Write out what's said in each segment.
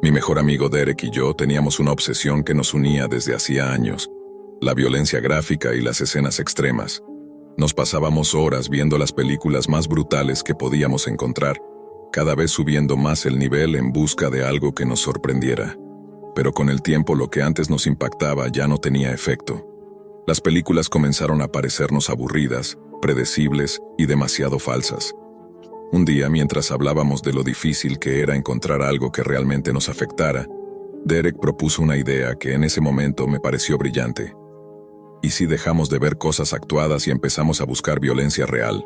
Mi mejor amigo Derek y yo teníamos una obsesión que nos unía desde hacía años: la violencia gráfica y las escenas extremas. Nos pasábamos horas viendo las películas más brutales que podíamos encontrar, cada vez subiendo más el nivel en busca de algo que nos sorprendiera. Pero con el tiempo lo que antes nos impactaba ya no tenía efecto. Las películas comenzaron a parecernos aburridas, predecibles y demasiado falsas. Un día, mientras hablábamos de lo difícil que era encontrar algo que realmente nos afectara, Derek propuso una idea que en ese momento me pareció brillante. ¿Y si dejamos de ver cosas actuadas y empezamos a buscar violencia real?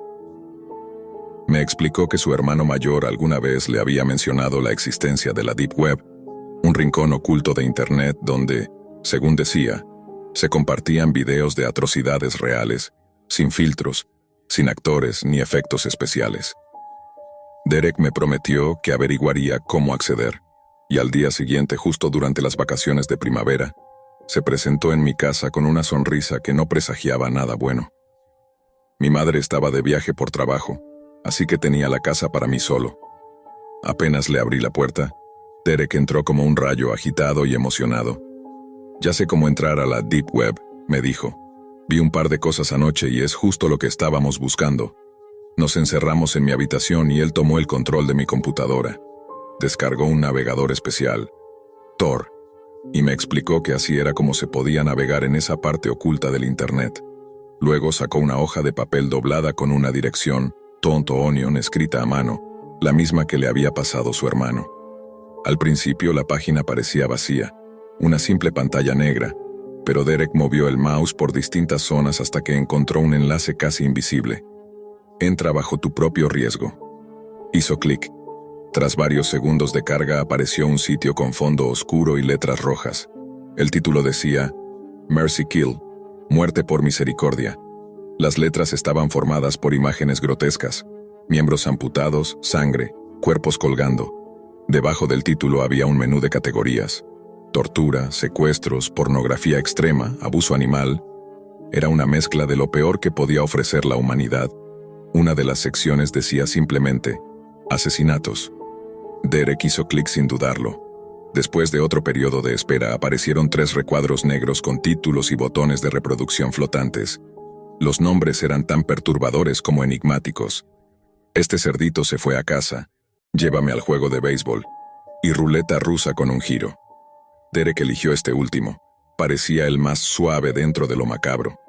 Me explicó que su hermano mayor alguna vez le había mencionado la existencia de la Deep Web, un rincón oculto de Internet donde, según decía, se compartían videos de atrocidades reales, sin filtros, sin actores ni efectos especiales. Derek me prometió que averiguaría cómo acceder, y al día siguiente, justo durante las vacaciones de primavera, se presentó en mi casa con una sonrisa que no presagiaba nada bueno. Mi madre estaba de viaje por trabajo, así que tenía la casa para mí solo. Apenas le abrí la puerta, Derek entró como un rayo, agitado y emocionado. «Ya sé cómo entrar a la Deep Web», me dijo. «Vi un par de cosas anoche y es justo lo que estábamos buscando». Nos encerramos en mi habitación y él tomó el control de mi computadora. Descargó un navegador especial, Tor, y me explicó que así era como se podía navegar en esa parte oculta del Internet. Luego sacó una hoja de papel doblada con una dirección, Tonto Onion, escrita a mano, la misma que le había pasado su hermano. Al principio la página parecía vacía, una simple pantalla negra, pero Derek movió el mouse por distintas zonas hasta que encontró un enlace casi invisible. «Entra bajo tu propio riesgo». Hizo clic. Tras varios segundos de carga apareció un sitio con fondo oscuro y letras rojas. El título decía «Mercy Kill», muerte por misericordia. Las letras estaban formadas por imágenes grotescas, miembros amputados, sangre, cuerpos colgando. Debajo del título había un menú de categorías: tortura, secuestros, pornografía extrema, abuso animal. Era una mezcla de lo peor que podía ofrecer la humanidad. Una de las secciones decía simplemente «asesinatos». Derek hizo clic sin dudarlo. Después de otro periodo de espera aparecieron 3 recuadros negros con títulos y botones de reproducción flotantes. Los nombres eran tan perturbadores como enigmáticos. «Este cerdito se fue a casa», «Llévame al juego de béisbol» y «Ruleta rusa con un giro». Derek eligió este último. Parecía el más suave dentro de lo macabro.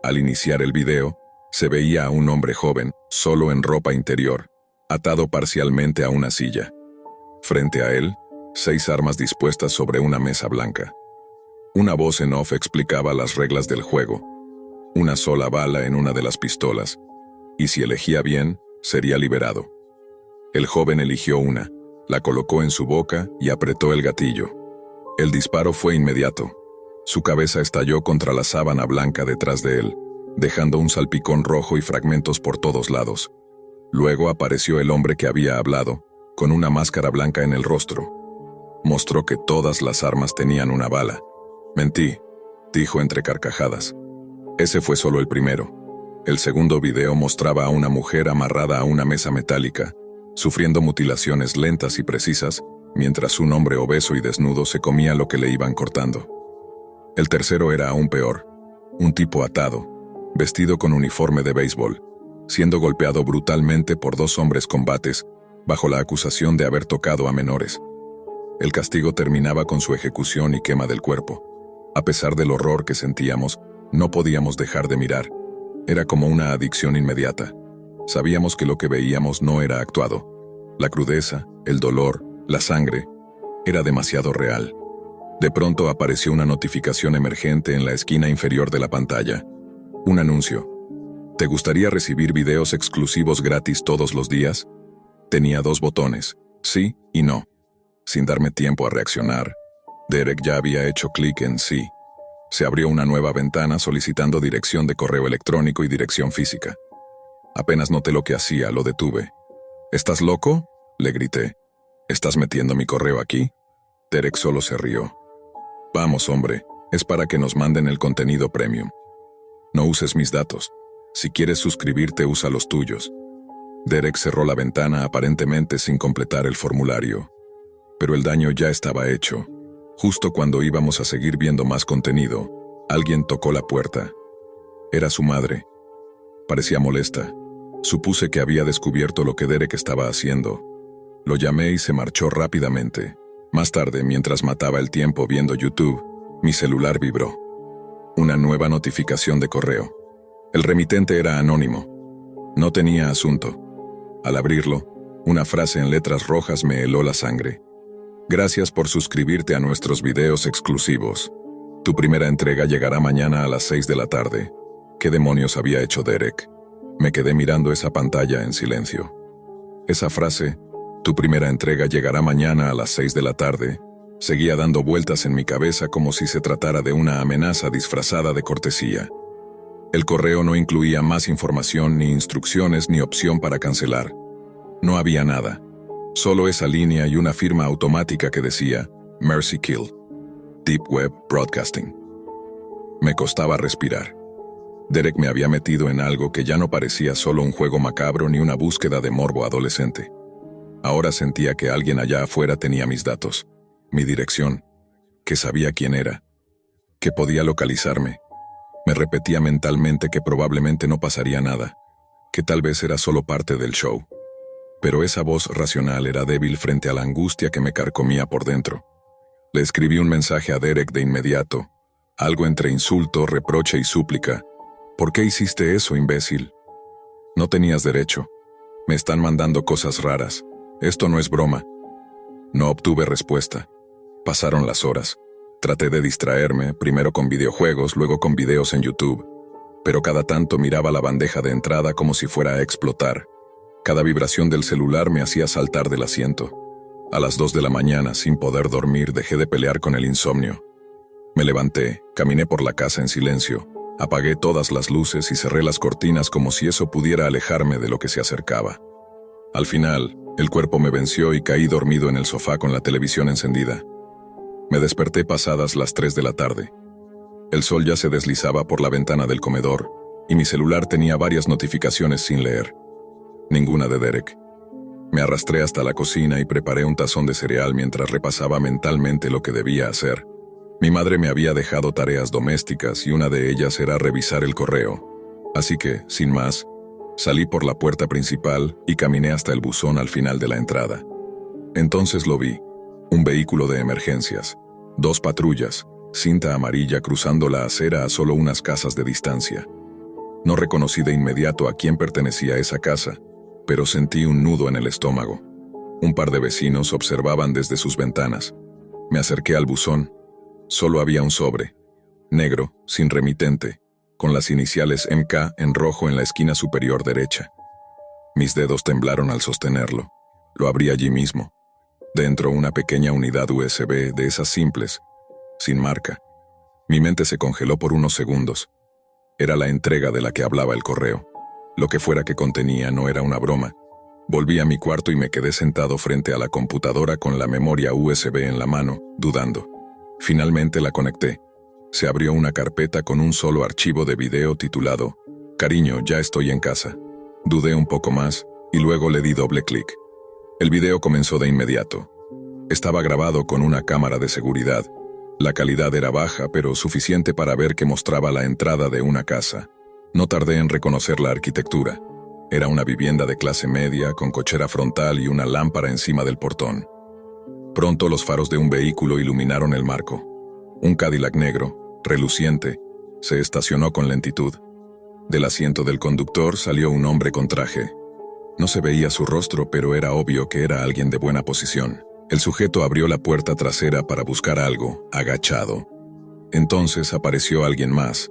Al iniciar el video, se veía a un hombre joven, solo en ropa interior, atado parcialmente a una silla. Frente a él, 6 armas dispuestas sobre una mesa blanca. Una voz en off explicaba las reglas del juego. Una sola bala en una de las pistolas, y si elegía bien, sería liberado. El joven eligió una, la colocó en su boca y apretó el gatillo. El disparo fue inmediato. Su cabeza estalló contra la sábana blanca detrás de él, dejando un salpicón rojo y fragmentos por todos lados. Luego apareció el hombre que había hablado, con una máscara blanca en el rostro. Mostró que todas las armas tenían una bala. «Mentí», dijo entre carcajadas. Ese fue solo el primero. El segundo video mostraba a una mujer amarrada a una mesa metálica, sufriendo mutilaciones lentas y precisas, mientras un hombre obeso y desnudo se comía lo que le iban cortando. El tercero era aún peor. Un tipo atado, vestido con uniforme de béisbol, siendo golpeado brutalmente por 2 hombres combates, bajo la acusación de haber tocado a menores. El castigo terminaba con su ejecución y quema del cuerpo. A pesar del horror que sentíamos, no podíamos dejar de mirar. Era como una adicción inmediata. Sabíamos que lo que veíamos no era actuado. La crudeza, el dolor, la sangre, era demasiado real. De pronto apareció una notificación emergente en la esquina inferior de la pantalla. Un anuncio. ¿Te gustaría recibir videos exclusivos gratis todos los días? Tenía 2 botones, sí y no. Sin darme tiempo a reaccionar, Derek ya había hecho clic en sí. Se abrió una nueva ventana solicitando dirección de correo electrónico y dirección física. Apenas noté lo que hacía, lo detuve. ¿Estás loco?, le grité. ¿Estás metiendo mi correo aquí? Derek solo se rió. Vamos, hombre, es para que nos manden el contenido premium. No uses mis datos. Si quieres suscribirte, usa los tuyos. Derek cerró la ventana aparentemente sin completar el formulario. pero el daño ya estaba hecho. Justo cuando íbamos a seguir viendo más contenido, alguien tocó la puerta. Era su madre. Parecía molesta. Supuse que había descubierto lo que Derek estaba haciendo. Lo llamé y se marchó rápidamente. Más tarde, mientras mataba el tiempo viendo YouTube, mi celular vibró. Una nueva notificación de correo. El remitente era anónimo. No tenía asunto. Al abrirlo, una frase en letras rojas me heló la sangre. Gracias por suscribirte a nuestros videos exclusivos. Tu primera entrega llegará mañana a las 6 de la tarde. ¿Qué demonios había hecho Derek? Me quedé mirando esa pantalla en silencio. Esa frase, tu primera entrega llegará mañana a las 6 de la tarde, seguía dando vueltas en mi cabeza como si se tratara de una amenaza disfrazada de cortesía. El correo no incluía más información, ni instrucciones, ni opción para cancelar. No había nada. Solo esa línea y una firma automática que decía Mercy Kill, Deep Web Broadcasting. Me costaba respirar. Derek me había metido en algo que ya no parecía solo un juego macabro ni una búsqueda de morbo adolescente. Ahora sentía que alguien allá afuera tenía mis datos, mi dirección, que sabía quién era, que podía localizarme. Me repetía mentalmente que probablemente no pasaría nada, que tal vez era solo parte del show. Pero esa voz racional era débil frente a la angustia que me carcomía por dentro. Le escribí un mensaje a Derek de inmediato, algo entre insulto, reproche y súplica. ¿Por qué hiciste eso, imbécil? No tenías derecho. Me están mandando cosas raras. Esto no es broma. No obtuve respuesta. Pasaron las horas. Traté de distraerme, primero con videojuegos, luego con videos en YouTube. Pero cada tanto miraba la bandeja de entrada como si fuera a explotar. Cada vibración del celular me hacía saltar del asiento. A las 2 de la mañana, sin poder dormir, dejé de pelear con el insomnio. Me levanté, caminé por la casa en silencio. Apagué todas las luces y cerré las cortinas como si eso pudiera alejarme de lo que se acercaba. Al final, el cuerpo me venció y caí dormido en el sofá con la televisión encendida. Me desperté pasadas las 3 de la tarde. El sol ya se deslizaba por la ventana del comedor y mi celular tenía varias notificaciones sin leer. Ninguna de Derek. Me arrastré hasta la cocina y preparé un tazón de cereal mientras repasaba mentalmente lo que debía hacer. Mi madre me había dejado tareas domésticas y una de ellas era revisar el correo. Así que, sin más, salí por la puerta principal y caminé hasta el buzón al final de la entrada. Entonces lo vi, un vehículo de emergencias, 2 patrullas, cinta amarilla cruzando la acera a solo unas casas de distancia. No reconocí de inmediato a quién pertenecía esa casa, pero sentí un nudo en el estómago. Un par de vecinos observaban desde sus ventanas. Me acerqué al buzón. Solo había un sobre, negro, sin remitente, con las iniciales MK en rojo en la esquina superior derecha. Mis dedos temblaron al sostenerlo. Lo abrí allí mismo. Dentro una pequeña unidad USB de esas simples, sin marca. Mi mente se congeló por unos segundos. Era la entrega de la que hablaba el correo. Lo que fuera que contenía no era una broma. Volví a mi cuarto y me quedé sentado frente a la computadora con la memoria USB en la mano, dudando. Finalmente la conecté. Se abrió una carpeta con un solo archivo de video titulado «Cariño, ya estoy en casa». Dudé un poco más y luego le di doble clic. El video comenzó de inmediato. Estaba grabado con una cámara de seguridad. La calidad era baja, pero suficiente para ver que mostraba la entrada de una casa. No tardé en reconocer la arquitectura. Era una vivienda de clase media, con cochera frontal y una lámpara encima del portón. Pronto los faros de un vehículo iluminaron el marco. Un Cadillac negro, reluciente, se estacionó con lentitud. Del asiento del conductor salió un hombre con traje. No se veía su rostro, pero era obvio que era alguien de buena posición. El sujeto abrió la puerta trasera para buscar algo, agachado. Entonces apareció alguien más,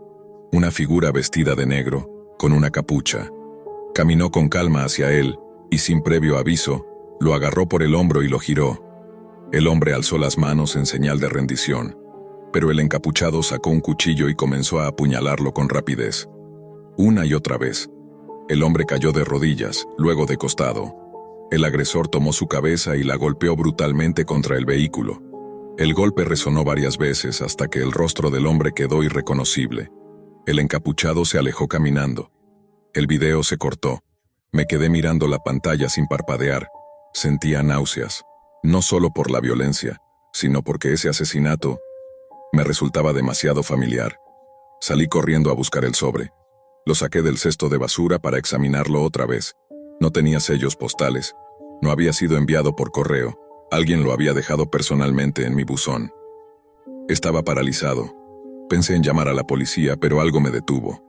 una figura vestida de negro, con una capucha. Caminó con calma hacia él, y sin previo aviso, lo agarró por el hombro y lo giró. El hombre alzó las manos en señal de rendición, pero el encapuchado sacó un cuchillo y comenzó a apuñalarlo con rapidez. Una y otra vez. El hombre cayó de rodillas, luego de costado. El agresor tomó su cabeza y la golpeó brutalmente contra el vehículo. El golpe resonó varias veces hasta que el rostro del hombre quedó irreconocible. El encapuchado se alejó caminando. El video se cortó. Me quedé mirando la pantalla sin parpadear. Sentía náuseas. No solo por la violencia, sino porque ese asesinato me resultaba demasiado familiar. Salí corriendo a buscar el sobre. Lo saqué del cesto de basura para examinarlo otra vez. No tenía sellos postales. No había sido enviado por correo. Alguien lo había dejado personalmente en mi buzón. Estaba paralizado. Pensé en llamar a la policía, pero algo me detuvo.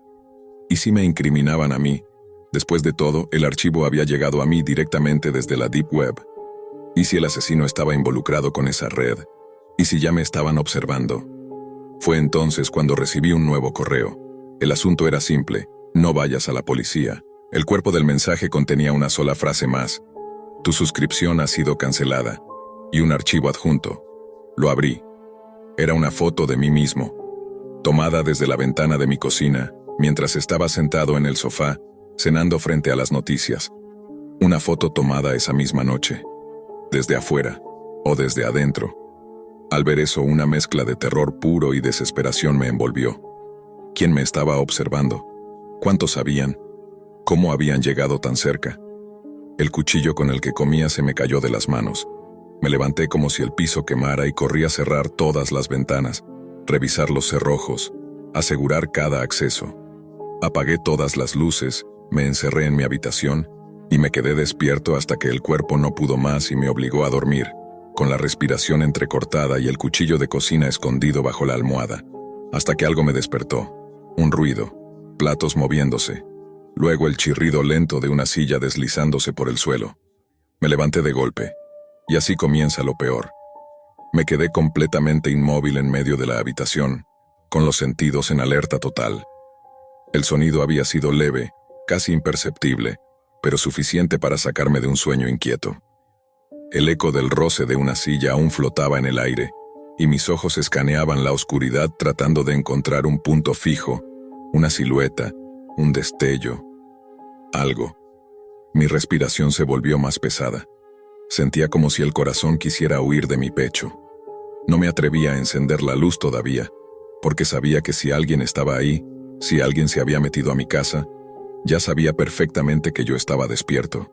¿Y si me incriminaban a mí? Después de todo, el archivo había llegado a mí directamente desde la Deep Web. ¿Y si el asesino estaba involucrado con esa red? ¿Y si ya me estaban observando? Fue entonces cuando recibí un nuevo correo. El asunto era simple: no vayas a la policía. El cuerpo del mensaje contenía una sola frase más: tu suscripción ha sido cancelada. Y un archivo adjunto. Lo abrí. Era una foto de mí mismo, tomada desde la ventana de mi cocina, mientras estaba sentado en el sofá, cenando frente a las noticias. Una foto tomada esa misma noche. Desde afuera, o desde adentro. Al ver eso, una mezcla de terror puro y desesperación me envolvió. ¿Quién me estaba observando? ¿Cuántos sabían? ¿Cómo habían llegado tan cerca? El cuchillo con el que comía se me cayó de las manos. Me levanté como si el piso quemara y corrí a cerrar todas las ventanas, revisar los cerrojos, asegurar cada acceso. Apagué todas las luces, me encerré en mi habitación y me quedé despierto hasta que el cuerpo no pudo más y me obligó a dormir, con la respiración entrecortada y el cuchillo de cocina escondido bajo la almohada, hasta que algo me despertó. Un ruido, platos moviéndose, luego el chirrido lento de una silla deslizándose por el suelo. Me levanté de golpe. Y así comienza lo peor. Me quedé completamente inmóvil en medio de la habitación, con los sentidos en alerta total. El sonido había sido leve, casi imperceptible, pero suficiente para sacarme de un sueño inquieto. El eco del roce de una silla aún flotaba en el aire, y mis ojos escaneaban la oscuridad tratando de encontrar un punto fijo, una silueta, un destello, algo. Mi respiración se volvió más pesada. Sentía como si el corazón quisiera huir de mi pecho. No me atrevía a encender la luz todavía, porque sabía que si alguien estaba ahí, si alguien se había metido a mi casa, ya sabía perfectamente que yo estaba despierto.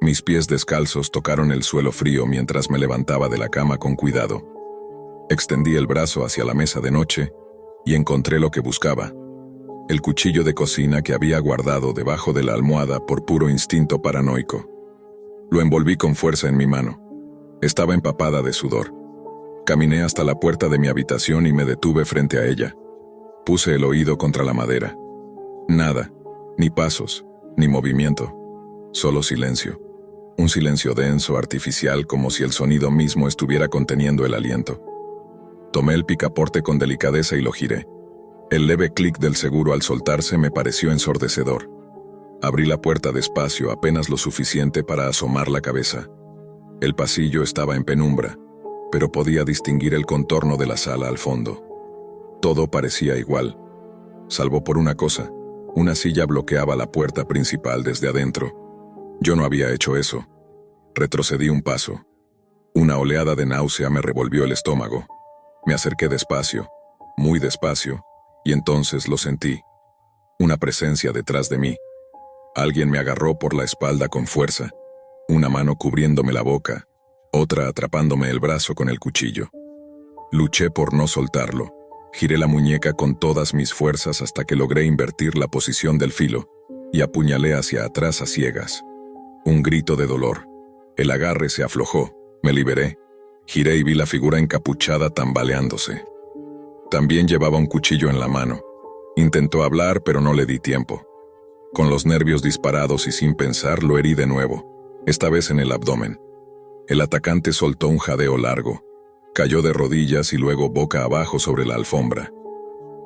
Mis pies descalzos tocaron el suelo frío mientras me levantaba de la cama con cuidado. Extendí el brazo hacia la mesa de noche y encontré lo que buscaba: el cuchillo de cocina que había guardado debajo de la almohada por puro instinto paranoico. Lo envolví con fuerza en mi mano. Estaba empapada de sudor. Caminé hasta la puerta de mi habitación y me detuve frente a ella. Puse el oído contra la madera. Nada, ni pasos, ni movimiento. Solo silencio. Un silencio denso, artificial, como si el sonido mismo estuviera conteniendo el aliento. Tomé el picaporte con delicadeza y lo giré. El leve clic del seguro al soltarse me pareció ensordecedor. Abrí la puerta despacio, apenas lo suficiente para asomar la cabeza. El pasillo estaba en penumbra, pero podía distinguir el contorno de la sala al fondo. Todo parecía igual, salvo por una cosa: una silla bloqueaba la puerta principal desde adentro. Yo no había hecho eso. Retrocedí un paso. Una oleada de náusea me revolvió el estómago. Me acerqué despacio, muy despacio, y entonces lo sentí. Una presencia detrás de mí. Alguien me agarró por la espalda con fuerza, una mano cubriéndome la boca, otra atrapándome el brazo con el cuchillo. Luché por no soltarlo. Giré la muñeca con todas mis fuerzas hasta que logré invertir la posición del filo y apuñalé hacia atrás a ciegas. Un grito de dolor. El agarre se aflojó, me liberé. Giré y vi la figura encapuchada tambaleándose. También llevaba un cuchillo en la mano. Intentó hablar, pero no le di tiempo. Con los nervios disparados y sin pensar, lo herí de nuevo, esta vez en el abdomen. El atacante soltó un jadeo largo. Cayó de rodillas y luego boca abajo sobre la alfombra.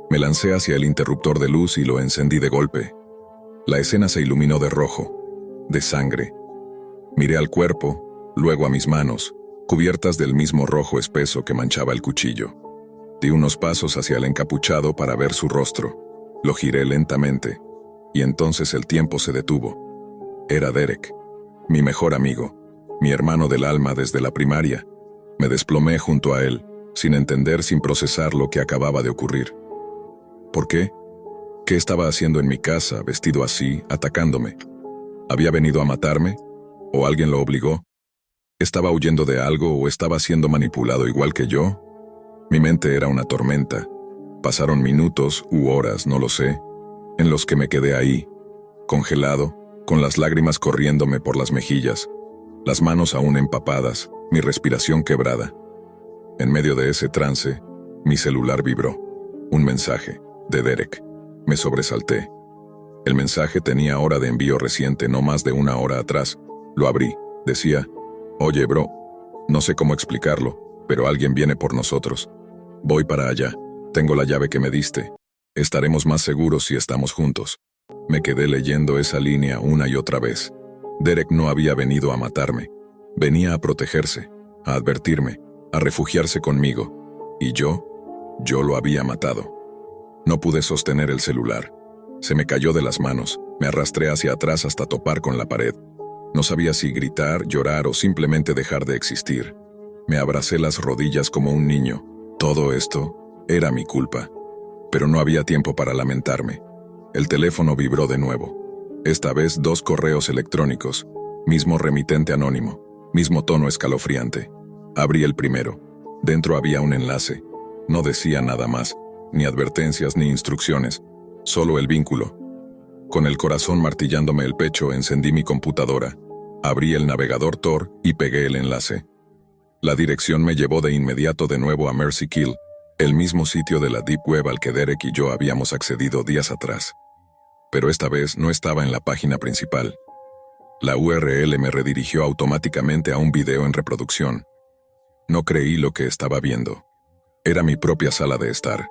Me lancé hacia el interruptor de luz y lo encendí de golpe. La escena se iluminó de rojo, de sangre. Miré al cuerpo, luego a mis manos, cubiertas del mismo rojo espeso que manchaba el cuchillo. Di unos pasos hacia el encapuchado para ver su rostro. Lo giré lentamente. Y entonces el tiempo se detuvo. Era Derek, mi mejor amigo, mi hermano del alma desde la primaria. Me desplomé junto a él, sin entender, sin procesar lo que acababa de ocurrir. ¿Por qué? ¿Qué estaba haciendo en mi casa, vestido así, atacándome? ¿Había venido a matarme? ¿O alguien lo obligó? ¿Estaba huyendo de algo o estaba siendo manipulado igual que yo? Mi mente era una tormenta. Pasaron minutos u horas, no lo sé, en los que me quedé ahí, congelado, con las lágrimas corriéndome por las mejillas, las manos aún empapadas, mi respiración quebrada. En medio de ese trance, mi celular vibró. Un mensaje, de Derek. Me sobresalté. El mensaje tenía hora de envío reciente, no más de una hora atrás. Lo abrí. Decía: «Oye, bro, no sé cómo explicarlo, pero alguien viene por nosotros. Voy para allá. Tengo la llave que me diste. Estaremos más seguros si estamos juntos». Me quedé leyendo esa línea una y otra vez. Derek no había venido a matarme. Venía a protegerse, a advertirme, a refugiarse conmigo. Y yo lo había matado. No pude sostener el celular. Se me cayó de las manos. Me arrastré hacia atrás hasta topar con la pared. No sabía si gritar, llorar o simplemente dejar de existir. Me abracé las rodillas como un niño. Todo esto era mi culpa. Pero no había tiempo para lamentarme. El teléfono vibró de nuevo. Esta vez 2 correos electrónicos. Mismo remitente anónimo. Mismo tono escalofriante. Abrí el primero. Dentro había un enlace. No decía nada más. Ni advertencias ni instrucciones. Solo el vínculo. Con el corazón martillándome el pecho, encendí mi computadora. Abrí el navegador Tor y pegué el enlace. La dirección me llevó de inmediato de nuevo a Mercy Kill, el mismo sitio de la Deep Web al que Derek y yo habíamos accedido días atrás. Pero esta vez no estaba en la página principal. La URL me redirigió automáticamente a un video en reproducción. No creí lo que estaba viendo. Era mi propia sala de estar.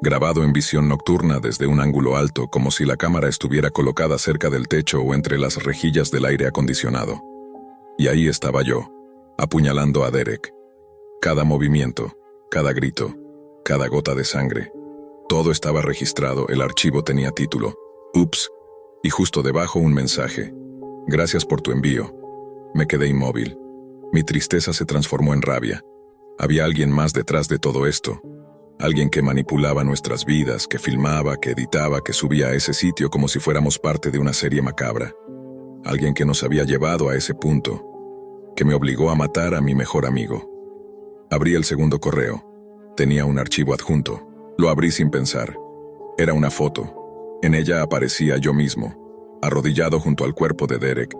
Grabado en visión nocturna desde un ángulo alto, como si la cámara estuviera colocada cerca del techo o entre las rejillas del aire acondicionado. Y ahí estaba yo, apuñalando a Derek. Cada movimiento, cada grito, cada gota de sangre. Todo estaba registrado, el archivo tenía título, «Ups», y justo debajo un mensaje: «Gracias por tu envío». Me quedé inmóvil. Mi tristeza se transformó en rabia. Había alguien más detrás de todo esto. Alguien que manipulaba nuestras vidas, que filmaba, que editaba, que subía a ese sitio como si fuéramos parte de una serie macabra. Alguien que nos había llevado a ese punto, que me obligó a matar a mi mejor amigo. Abrí el segundo correo. Tenía un archivo adjunto. Lo abrí sin pensar. Era una foto. En ella aparecía yo mismo, arrodillado junto al cuerpo de Derek,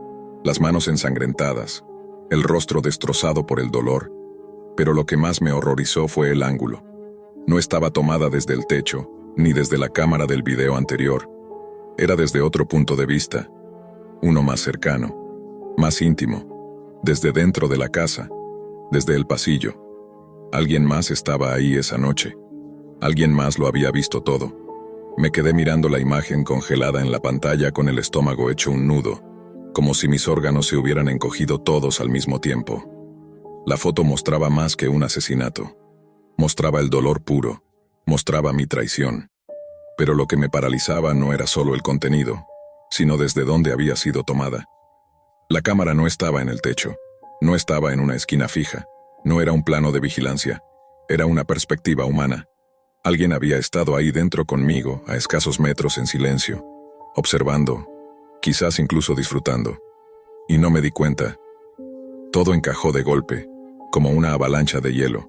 las manos ensangrentadas, el rostro destrozado por el dolor. Pero lo que más me horrorizó fue el ángulo. No estaba tomada desde el techo, ni desde la cámara del video anterior. Era desde otro punto de vista, uno más cercano, más íntimo, desde dentro de la casa, desde el pasillo. Alguien más estaba ahí esa noche. Alguien más lo había visto todo. Me quedé mirando la imagen congelada en la pantalla con el estómago hecho un nudo, como si mis órganos se hubieran encogido todos al mismo tiempo. La foto mostraba más que un asesinato. Mostraba el dolor puro, mostraba mi traición. Pero lo que me paralizaba no era solo el contenido, sino desde dónde había sido tomada. La cámara no estaba en el techo, no estaba en una esquina fija, no era un plano de vigilancia, era una perspectiva humana. Alguien había estado ahí dentro conmigo, a escasos metros en silencio, observando, quizás incluso disfrutando. Y no me di cuenta. Todo encajó de golpe, como una avalancha de hielo.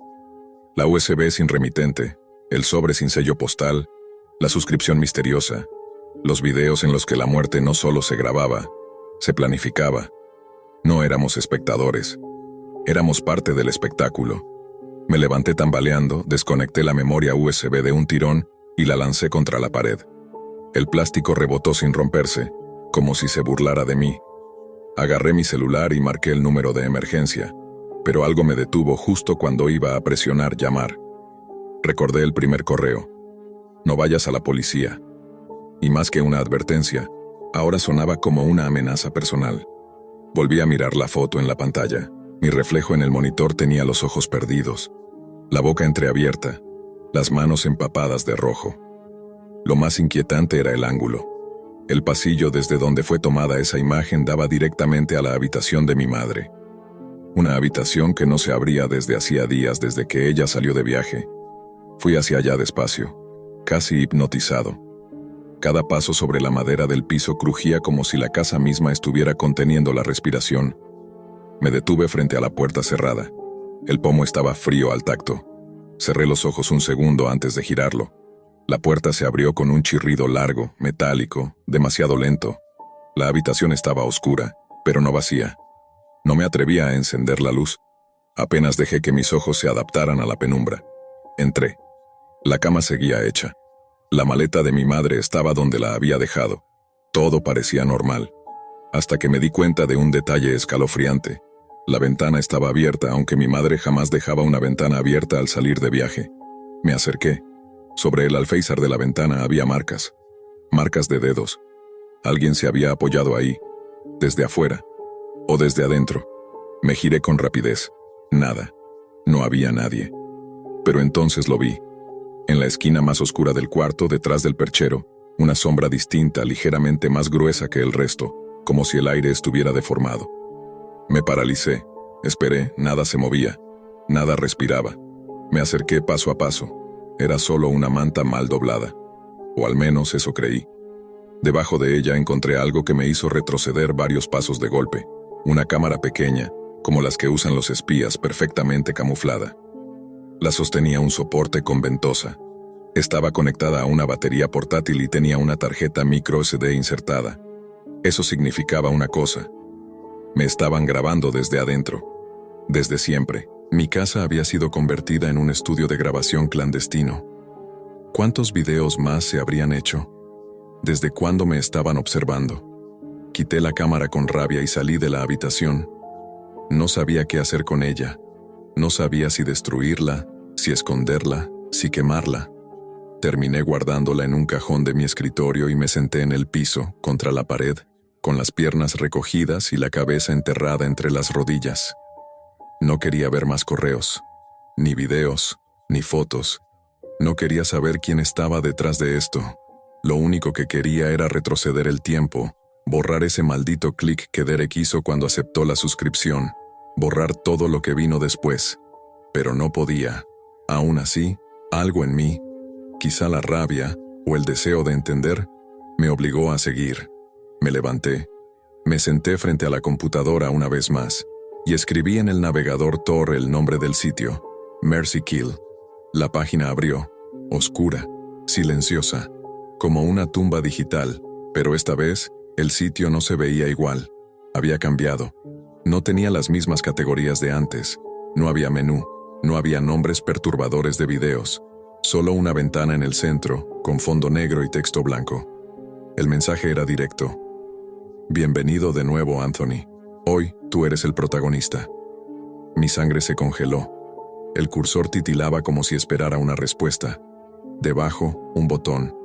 La USB sin remitente, el sobre sin sello postal, la suscripción misteriosa, los videos en los que la muerte no solo se grababa, se planificaba. No éramos espectadores, éramos parte del espectáculo. Me levanté tambaleando, desconecté la memoria USB de un tirón y la lancé contra la pared. El plástico rebotó sin romperse, como si se burlara de mí. Agarré mi celular y marqué el número de emergencia, pero algo me detuvo justo cuando iba a presionar llamar. Recordé el primer correo. No vayas a la policía. Y más que una advertencia, ahora sonaba como una amenaza personal. Volví a mirar la foto en la pantalla. Mi reflejo en el monitor tenía los ojos perdidos, la boca entreabierta, las manos empapadas de rojo. Lo más inquietante era el ángulo. El pasillo desde donde fue tomada esa imagen daba directamente a la habitación de mi madre. Una habitación que no se abría desde hacía días desde que ella salió de viaje. Fui hacia allá despacio, casi hipnotizado. Cada paso sobre la madera del piso crujía como si la casa misma estuviera conteniendo la respiración. Me detuve frente a la puerta cerrada. El pomo estaba frío al tacto. Cerré los ojos un segundo antes de girarlo. La puerta se abrió con un chirrido largo, metálico, demasiado lento. La habitación estaba oscura, pero no vacía. No me atrevía a encender la luz. Apenas dejé que mis ojos se adaptaran a la penumbra. Entré. La cama seguía hecha. La maleta de mi madre estaba donde la había dejado. Todo parecía normal. Hasta que me di cuenta de un detalle escalofriante. La ventana estaba abierta, aunque mi madre jamás dejaba una ventana abierta al salir de viaje. Me acerqué. Sobre el alféizar de la ventana había marcas. Marcas de dedos. Alguien se había apoyado ahí. Desde afuera. O desde adentro. Me giré con rapidez. Nada. No había nadie. Pero entonces lo vi. En la esquina más oscura del cuarto, detrás del perchero, una sombra distinta, ligeramente más gruesa que el resto, como si el aire estuviera deformado. Me paralicé. Esperé, nada se movía. Nada respiraba. Me acerqué paso a paso. Era solo una manta mal doblada. O al menos eso creí. Debajo de ella encontré algo que me hizo retroceder varios pasos de golpe. Una cámara pequeña, como las que usan los espías, perfectamente camuflada. La sostenía un soporte con ventosa. Estaba conectada a una batería portátil y tenía una tarjeta micro SD insertada. Eso significaba una cosa. Me estaban grabando desde adentro. Desde siempre, mi casa había sido convertida en un estudio de grabación clandestino. ¿Cuántos videos más se habrían hecho? ¿Desde cuándo me estaban observando? Quité la cámara con rabia y salí de la habitación. No sabía qué hacer con ella. No sabía si destruirla, si esconderla, si quemarla. Terminé guardándola en un cajón de mi escritorio y me senté en el piso, contra la pared, con las piernas recogidas y la cabeza enterrada entre las rodillas. No quería ver más correos, ni videos, ni fotos. No quería saber quién estaba detrás de esto. Lo único que quería era retroceder el tiempo, borrar ese maldito clic que Derek hizo cuando aceptó la suscripción, borrar todo lo que vino después. Pero no podía. Aún así, algo en mí, quizá la rabia o el deseo de entender, me obligó a seguir. Me levanté. Me senté frente a la computadora una vez más y escribí en el navegador Tor el nombre del sitio, Mercy Kill. La página abrió, oscura, silenciosa, como una tumba digital, pero esta vez, el sitio no se veía igual. Había cambiado. No tenía las mismas categorías de antes. No había menú. No había nombres perturbadores de videos. Solo una ventana en el centro, con fondo negro y texto blanco. El mensaje era directo. Bienvenido de nuevo, Anthony. Hoy, tú eres el protagonista. Mi sangre se congeló. El cursor titilaba como si esperara una respuesta. Debajo, un botón.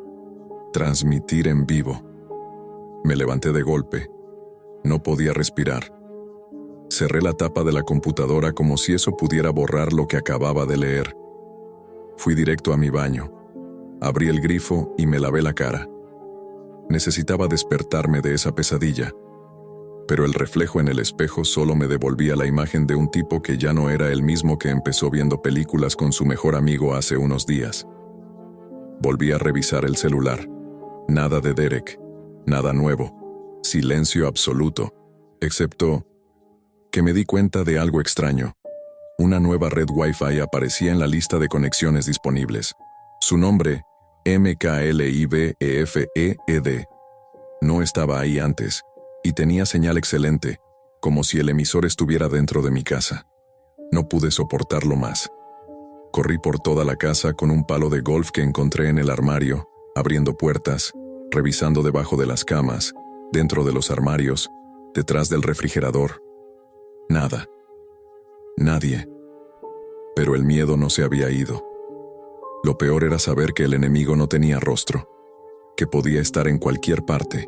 Transmitir en vivo. Me levanté de golpe. No podía respirar. Cerré la tapa de la computadora como si eso pudiera borrar lo que acababa de leer. Fui directo a mi baño. Abrí el grifo y me lavé la cara. Necesitaba despertarme de esa pesadilla. Pero el reflejo en el espejo solo me devolvía la imagen de un tipo que ya no era el mismo que empezó viendo películas con su mejor amigo hace unos días. Volví a revisar el celular. Nada de Derek. Nada nuevo. Silencio absoluto. Excepto que me di cuenta de algo extraño. Una nueva red Wi-Fi aparecía en la lista de conexiones disponibles. Su nombre, MKLIVEFEED. No estaba ahí antes, y tenía señal excelente, como si el emisor estuviera dentro de mi casa. No pude soportarlo más. Corrí por toda la casa con un palo de golf que encontré en el armario, abriendo puertas, revisando debajo de las camas, dentro de los armarios, detrás del refrigerador. Nada. Nadie. Pero el miedo no se había ido. Lo peor era saber que el enemigo no tenía rostro, que podía estar en cualquier parte,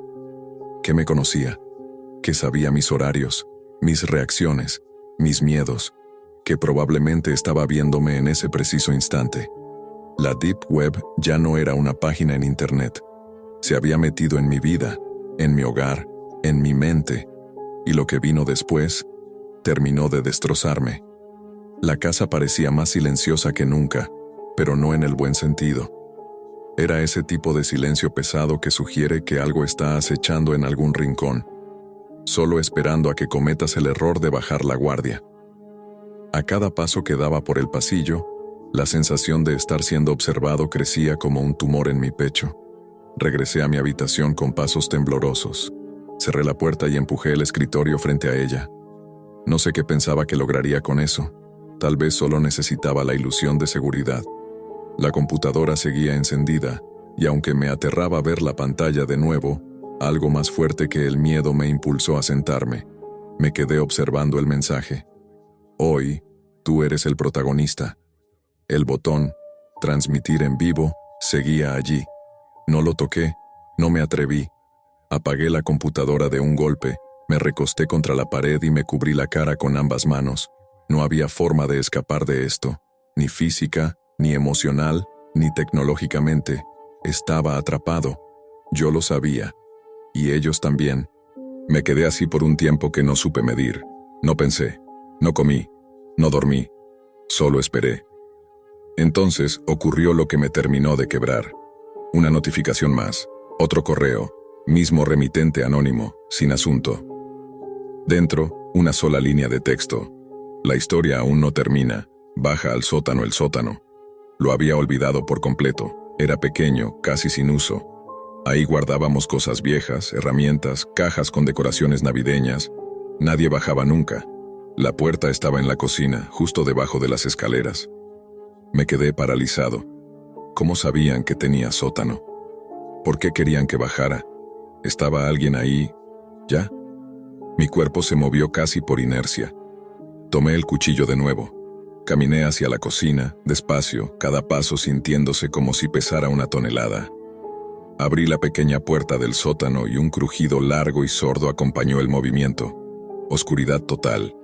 que me conocía, que sabía mis horarios, mis reacciones, mis miedos, que probablemente estaba viéndome en ese preciso instante. La Deep Web ya no era una página en Internet. Se había metido en mi vida, en mi hogar, en mi mente, y lo que vino después terminó de destrozarme. La casa parecía más silenciosa que nunca, pero no en el buen sentido. Era ese tipo de silencio pesado que sugiere que algo está acechando en algún rincón. solo esperando a que cometas el error de bajar la guardia. A cada paso que daba por el pasillo, la sensación de estar siendo observado crecía como un tumor en mi pecho. Regresé a mi habitación con pasos temblorosos. Cerré la puerta y empujé el escritorio frente a ella. No sé qué pensaba que lograría con eso. Tal vez solo necesitaba la ilusión de seguridad. La computadora seguía encendida, y aunque me aterraba ver la pantalla de nuevo, algo más fuerte que el miedo me impulsó a sentarme. Me quedé observando el mensaje. Hoy, tú eres el protagonista. El botón, transmitir en vivo, seguía allí. No lo toqué, no me atreví. Apagué la computadora de un golpe, me recosté contra la pared y me cubrí la cara con ambas manos. No había forma de escapar de esto, ni física, ni emocional, ni tecnológicamente. Estaba atrapado. Yo lo sabía. Y ellos también. Me quedé así por un tiempo que no supe medir. No pensé, no comí, no dormí. Solo esperé. Entonces ocurrió lo que me terminó de quebrar. Una notificación más, otro correo, mismo remitente anónimo, sin asunto. Dentro, una sola línea de texto. La historia aún no termina, baja al sótano el sótano. Lo había olvidado por completo, era pequeño, casi sin uso. Ahí guardábamos cosas viejas, herramientas, cajas con decoraciones navideñas. Nadie bajaba nunca. La puerta estaba en la cocina, justo debajo de las escaleras. Me quedé paralizado. ¿Cómo sabían que tenía sótano? ¿Por qué querían que bajara? ¿Estaba alguien ahí? ¿Ya? Mi cuerpo se movió casi por inercia. Tomé el cuchillo de nuevo. Caminé hacia la cocina, despacio, cada paso sintiéndose como si pesara una tonelada. Abrí la pequeña puerta del sótano y un crujido largo y sordo acompañó el movimiento. Oscuridad total.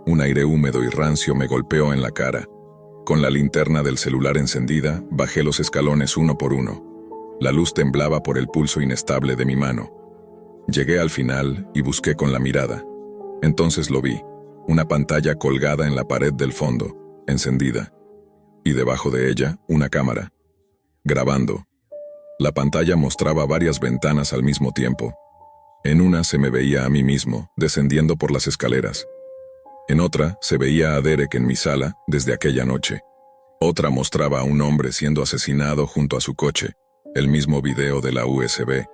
Un aire húmedo y rancio me golpeó en la cara. Con la linterna del celular encendida, bajé los escalones uno por uno. La luz temblaba por el pulso inestable de mi mano. Llegué al final y busqué con la mirada. Entonces lo vi, una pantalla colgada en la pared del fondo, encendida. Y debajo de ella, una cámara. Grabando. La pantalla mostraba varias ventanas al mismo tiempo. En una se me veía a mí mismo, descendiendo por las escaleras. En otra, se veía a Derek en mi sala, desde aquella noche. Otra mostraba a un hombre siendo asesinado junto a su coche, el mismo video de la USB.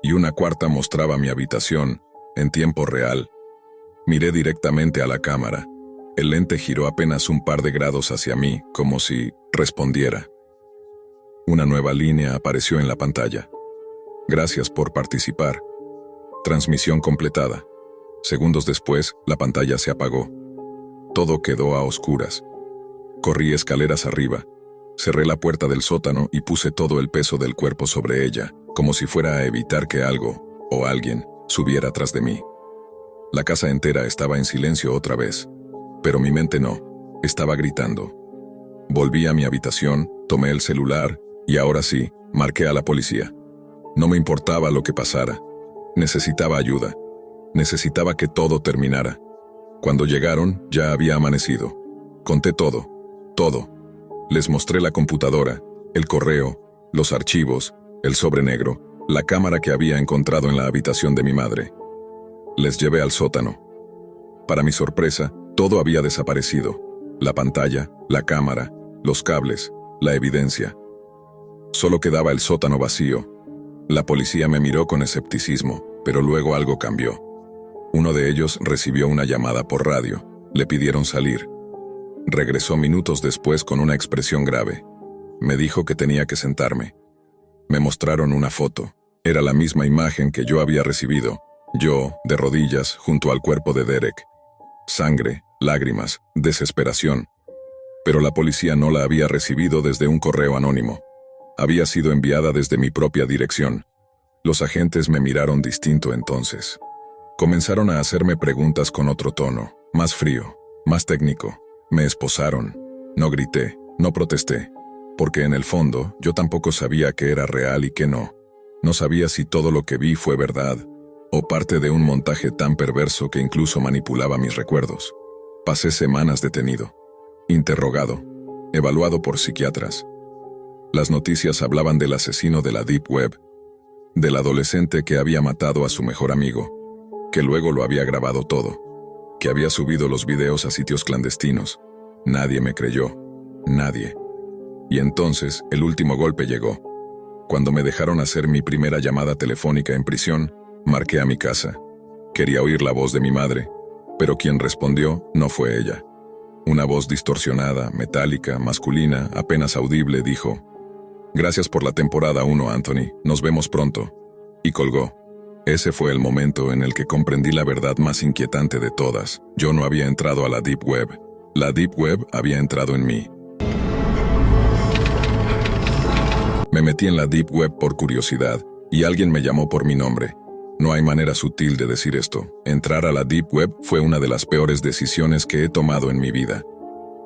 Y una cuarta mostraba mi habitación, en tiempo real. Miré directamente a la cámara. El lente giró apenas un par de grados hacia mí, como si respondiera. Una nueva línea apareció en la pantalla. Gracias por participar. Transmisión completada. Segundos después, la pantalla se apagó. Todo quedó a oscuras. Corrí escaleras arriba. Cerré la puerta del sótano y puse todo el peso del cuerpo sobre ella, como si fuera a evitar que algo, o alguien, subiera tras de mí. La casa entera estaba en silencio otra vez, pero mi mente no, estaba gritando. Volví a mi habitación, tomé el celular, y ahora sí, marqué a la policía. No me importaba lo que pasara. Necesitaba ayuda. Necesitaba que todo terminara. Cuando llegaron, ya había amanecido. Conté todo. Todo. Les mostré la computadora, el correo, los archivos, el sobre negro, la cámara que había encontrado en la habitación de mi madre. Les llevé al sótano. Para mi sorpresa, todo había desaparecido. La pantalla, la cámara, los cables, la evidencia. Solo quedaba el sótano vacío. La policía me miró con escepticismo, pero luego algo cambió. Uno de ellos recibió una llamada por radio. Le pidieron salir. Regresó minutos después con una expresión grave. Me dijo que tenía que sentarme. Me mostraron una foto. Era la misma imagen que yo había recibido. Yo, de rodillas, junto al cuerpo de Derek. Sangre, lágrimas, desesperación. Pero la policía no la había recibido desde un correo anónimo. Había sido enviada desde mi propia dirección. Los agentes me miraron distinto entonces. Comenzaron a hacerme preguntas con otro tono, más frío, más técnico. Me esposaron. No grité, no protesté. Porque en el fondo, yo tampoco sabía qué era real y qué no. No sabía si todo lo que vi fue verdad, o parte de un montaje tan perverso que incluso manipulaba mis recuerdos. Pasé semanas detenido, interrogado, evaluado por psiquiatras. Las noticias hablaban del asesino de la Deep Web, del adolescente que había matado a su mejor amigo, que luego lo había grabado todo, que había subido los videos a sitios clandestinos. Nadie me creyó. Nadie. Y entonces, el último golpe llegó. Cuando me dejaron hacer mi primera llamada telefónica en prisión, marqué a mi casa. Quería oír la voz de mi madre, pero quien respondió no fue ella. Una voz distorsionada, metálica, masculina, apenas audible, dijo: «Gracias por la temporada 1, Anthony. Nos vemos pronto». Y colgó. Ese fue el momento en el que comprendí la verdad más inquietante de todas. Yo no había entrado a la Deep Web. La Deep Web había entrado en mí. Me metí en la Deep Web por curiosidad, y alguien me llamó por mi nombre. No hay manera sutil de decir esto. Entrar a la Deep Web fue una de las peores decisiones que he tomado en mi vida.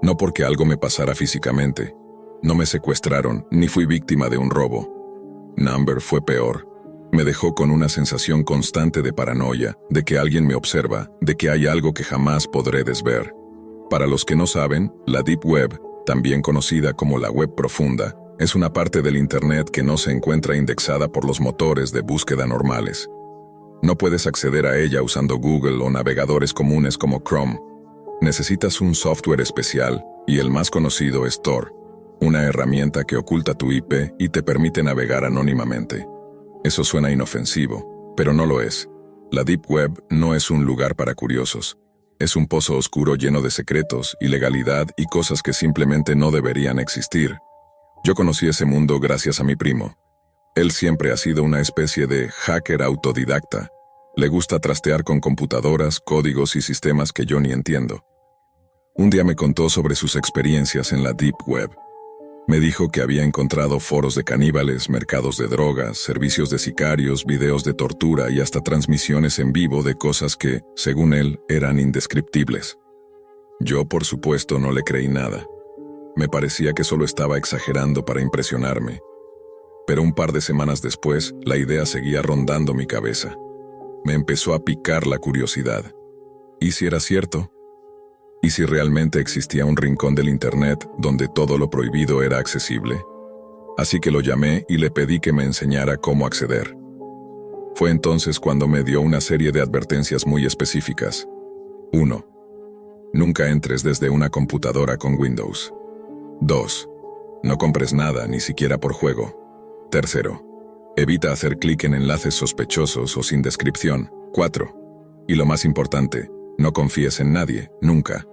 No porque algo me pasara físicamente. No me secuestraron, ni fui víctima de un robo. Number fue peor. Me dejó con una sensación constante de paranoia, de que alguien me observa, de que hay algo que jamás podré desver. Para los que no saben, la Deep Web, también conocida como la web profunda, es una parte del Internet que no se encuentra indexada por los motores de búsqueda normales. No puedes acceder a ella usando Google o navegadores comunes como Chrome. Necesitas un software especial, y el más conocido es Tor, una herramienta que oculta tu IP y te permite navegar anónimamente. Eso suena inofensivo, pero no lo es. La Deep Web no es un lugar para curiosos. Es un pozo oscuro lleno de secretos, ilegalidad y cosas que simplemente no deberían existir. Yo conocí ese mundo gracias a mi primo. Él siempre ha sido una especie de hacker autodidacta. Le gusta trastear con computadoras, códigos y sistemas que yo ni entiendo. Un día me contó sobre sus experiencias en la Deep Web. Me dijo que había encontrado foros de caníbales, mercados de drogas, servicios de sicarios, videos de tortura y hasta transmisiones en vivo de cosas que, según él, eran indescriptibles. Yo, por supuesto, no le creí nada. Me parecía que solo estaba exagerando para impresionarme. Pero un par de semanas después, la idea seguía rondando mi cabeza. Me empezó a picar la curiosidad. ¿Y si era cierto? ¿Y si realmente existía un rincón del Internet donde todo lo prohibido era accesible? Así que lo llamé y le pedí que me enseñara cómo acceder. Fue entonces cuando me dio una serie de advertencias muy específicas. 1. Nunca entres desde una computadora con Windows. 2. No compres nada, ni siquiera por juego. 3. Evita hacer clic en enlaces sospechosos o sin descripción. 4. Y lo más importante, no confíes en nadie, nunca.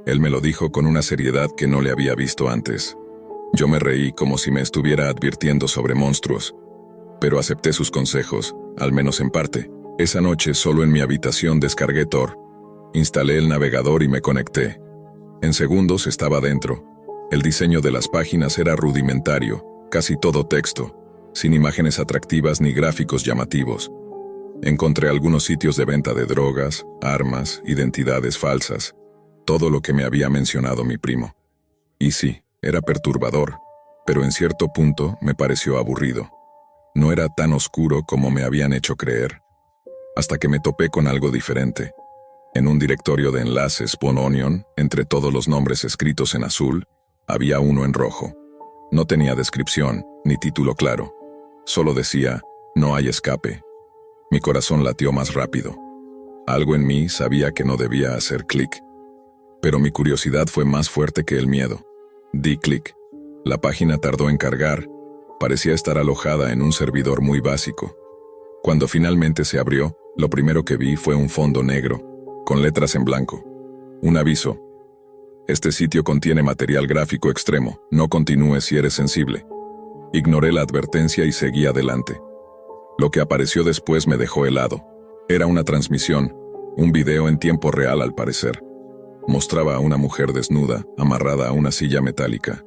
Él me lo dijo con una seriedad que no le había visto antes. Yo me reí como si me estuviera advirtiendo sobre monstruos. Pero acepté sus consejos, al menos en parte. Esa noche solo en mi habitación descargué Tor. Instalé el navegador y me conecté. En segundos estaba dentro. El diseño de las páginas era rudimentario, casi todo texto, sin imágenes atractivas ni gráficos llamativos. Encontré algunos sitios de venta de drogas, armas, identidades falsas, todo lo que me había mencionado mi primo. Y sí, era perturbador, pero en cierto punto me pareció aburrido. No era tan oscuro como me habían hecho creer. Hasta que me topé con algo diferente. En un directorio de enlaces .onion, entre todos los nombres escritos en azul, había uno en rojo. No tenía descripción, ni título claro. Solo decía, no hay escape. Mi corazón latió más rápido. Algo en mí sabía que no debía hacer clic. Pero mi curiosidad fue más fuerte que el miedo. Di clic. La página tardó en cargar. Parecía estar alojada en un servidor muy básico. Cuando finalmente se abrió, lo primero que vi fue un fondo negro, con letras en blanco. Un aviso. Este sitio contiene material gráfico extremo. No continúes si eres sensible. Ignoré la advertencia y seguí adelante. Lo que apareció después me dejó helado. Era una transmisión, un video en tiempo real al parecer. Mostraba a una mujer desnuda, amarrada a una silla metálica.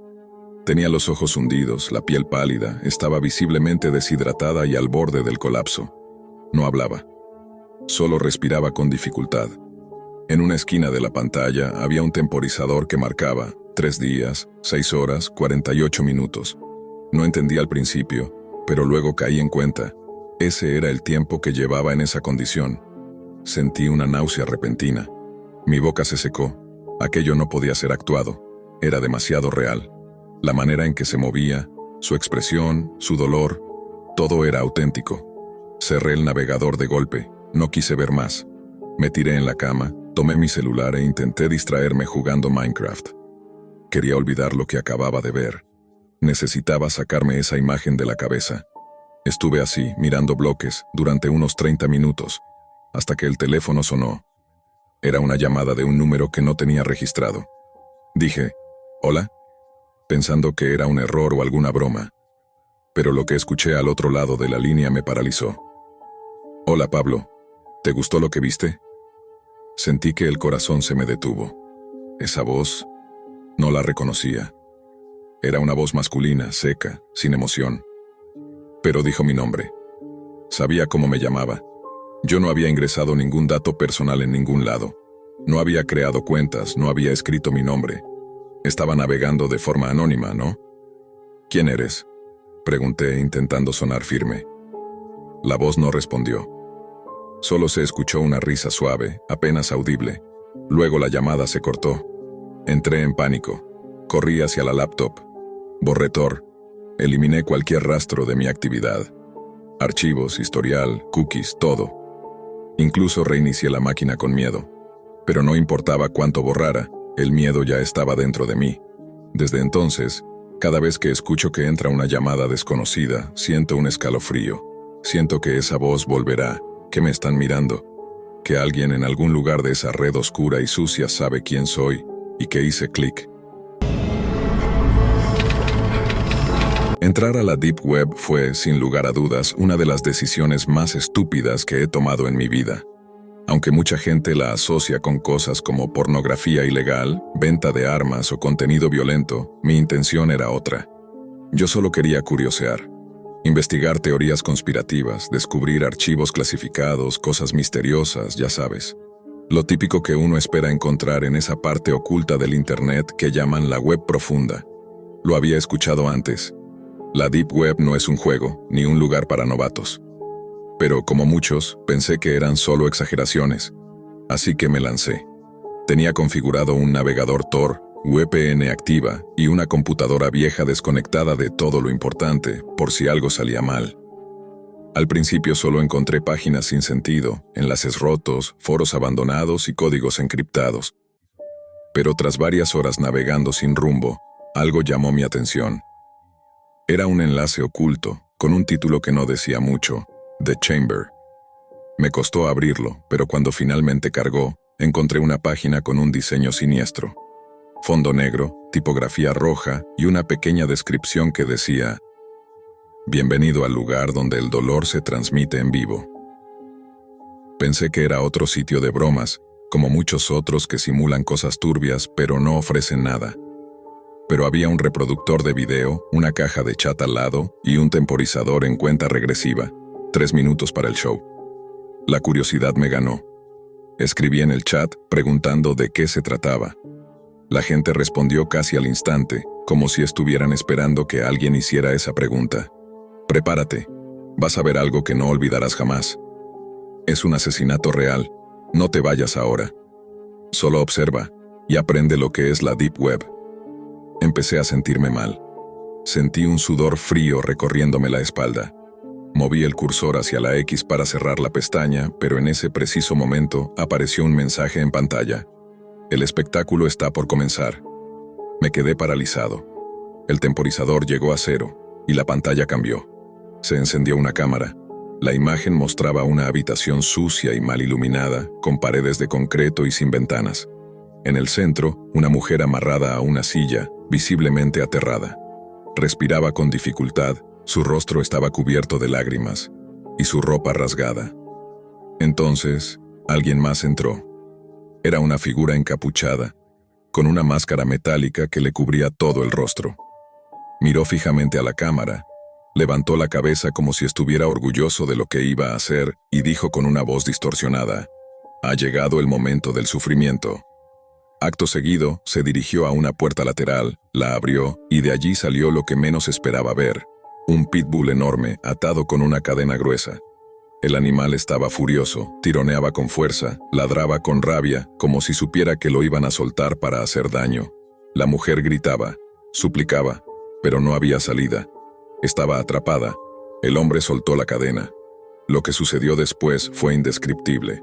Tenía los ojos hundidos, la piel pálida, estaba visiblemente deshidratada y al borde del colapso. No hablaba. Solo respiraba con dificultad. En una esquina de la pantalla había un temporizador que marcaba 3 días, 6 horas, 48 minutos. No entendí al principio, pero luego caí en cuenta. Ese era el tiempo que llevaba en esa condición. Sentí una náusea repentina. Mi boca se secó. Aquello no podía ser actuado. Era demasiado real. La manera en que se movía, su expresión, su dolor, todo era auténtico. Cerré el navegador de golpe. No quise ver más. Me tiré en la cama, tomé mi celular e intenté distraerme jugando Minecraft. Quería olvidar lo que acababa de ver. Necesitaba sacarme esa imagen de la cabeza. Estuve así, mirando bloques, durante unos 30 minutos, hasta que el teléfono sonó. Era una llamada de un número que no tenía registrado. Dije, ¿hola?, pensando que era un error o alguna broma. Pero lo que escuché al otro lado de la línea me paralizó. Hola, Pablo. ¿Te gustó lo que viste? Sentí que el corazón se me detuvo. Esa voz, no la reconocía. Era una voz masculina, seca, sin emoción. Pero dijo mi nombre. Sabía cómo me llamaba. Yo no había ingresado ningún dato personal en ningún lado. No había creado cuentas, no había escrito mi nombre. Estaba navegando de forma anónima, ¿no? ¿Quién eres?, pregunté, intentando sonar firme. La voz no respondió. Solo se escuchó una risa suave, apenas audible. Luego la llamada se cortó. Entré en pánico. Corrí hacia la laptop. Borré Tor. Eliminé cualquier rastro de mi actividad. Archivos, historial, cookies, todo. Incluso reinicié la máquina con miedo. Pero no importaba cuánto borrara, el miedo ya estaba dentro de mí. Desde entonces, cada vez que escucho que entra una llamada desconocida, siento un escalofrío. Siento que esa voz volverá, que me están mirando, que alguien en algún lugar de esa red oscura y sucia sabe quién soy y que hice clic. Entrar a la Deep Web fue, sin lugar a dudas, una de las decisiones más estúpidas que he tomado en mi vida. Aunque mucha gente la asocia con cosas como pornografía ilegal, venta de armas o contenido violento, mi intención era otra. Yo solo quería curiosear, investigar teorías conspirativas, descubrir archivos clasificados, cosas misteriosas, ya sabes. Lo típico que uno espera encontrar en esa parte oculta del Internet que llaman la web profunda. Lo había escuchado antes. La Deep Web no es un juego, ni un lugar para novatos. Pero, como muchos, pensé que eran solo exageraciones. Así que me lancé. Tenía configurado un navegador Tor, VPN activa y una computadora vieja desconectada de todo lo importante, por si algo salía mal. Al principio solo encontré páginas sin sentido, enlaces rotos, foros abandonados y códigos encriptados. Pero tras varias horas navegando sin rumbo, algo llamó mi atención. Era un enlace oculto, con un título que no decía mucho: The Chamber. Me costó abrirlo, pero cuando finalmente cargó, encontré una página con un diseño siniestro. Fondo negro, tipografía roja y una pequeña descripción que decía: Bienvenido al lugar donde el dolor se transmite en vivo. Pensé que era otro sitio de bromas, como muchos otros que simulan cosas turbias pero no ofrecen nada. Pero había un reproductor de video, una caja de chat al lado y un temporizador en cuenta regresiva. 3 minutos para el show. La curiosidad me ganó. Escribí en el chat preguntando de qué se trataba. La gente respondió casi al instante, como si estuvieran esperando que alguien hiciera esa pregunta. Prepárate, vas a ver algo que no olvidarás jamás. Es un asesinato real, no te vayas ahora. Solo observa y aprende lo que es la Deep Web. Empecé a sentirme mal. Sentí un sudor frío recorriéndome la espalda. Moví el cursor hacia la X para cerrar la pestaña, pero en ese preciso momento apareció un mensaje en pantalla. El espectáculo está por comenzar. Me quedé paralizado. El temporizador llegó a 0 y la pantalla cambió. Se encendió una cámara. La imagen mostraba una habitación sucia y mal iluminada, con paredes de concreto y sin ventanas. En el centro, una mujer amarrada a una silla, visiblemente aterrada. Respiraba con dificultad, su rostro estaba cubierto de lágrimas, y su ropa rasgada. Entonces, alguien más entró. Era una figura encapuchada, con una máscara metálica que le cubría todo el rostro. Miró fijamente a la cámara, levantó la cabeza como si estuviera orgulloso de lo que iba a hacer y dijo con una voz distorsionada: «Ha llegado el momento del sufrimiento». Acto seguido, se dirigió a una puerta lateral, la abrió y de allí salió lo que menos esperaba ver: un pitbull enorme atado con una cadena gruesa. El animal estaba furioso, tironeaba con fuerza, ladraba con rabia, como si supiera que lo iban a soltar para hacer daño. La mujer gritaba, suplicaba, pero no había salida. Estaba atrapada. El hombre soltó la cadena. Lo que sucedió después fue indescriptible.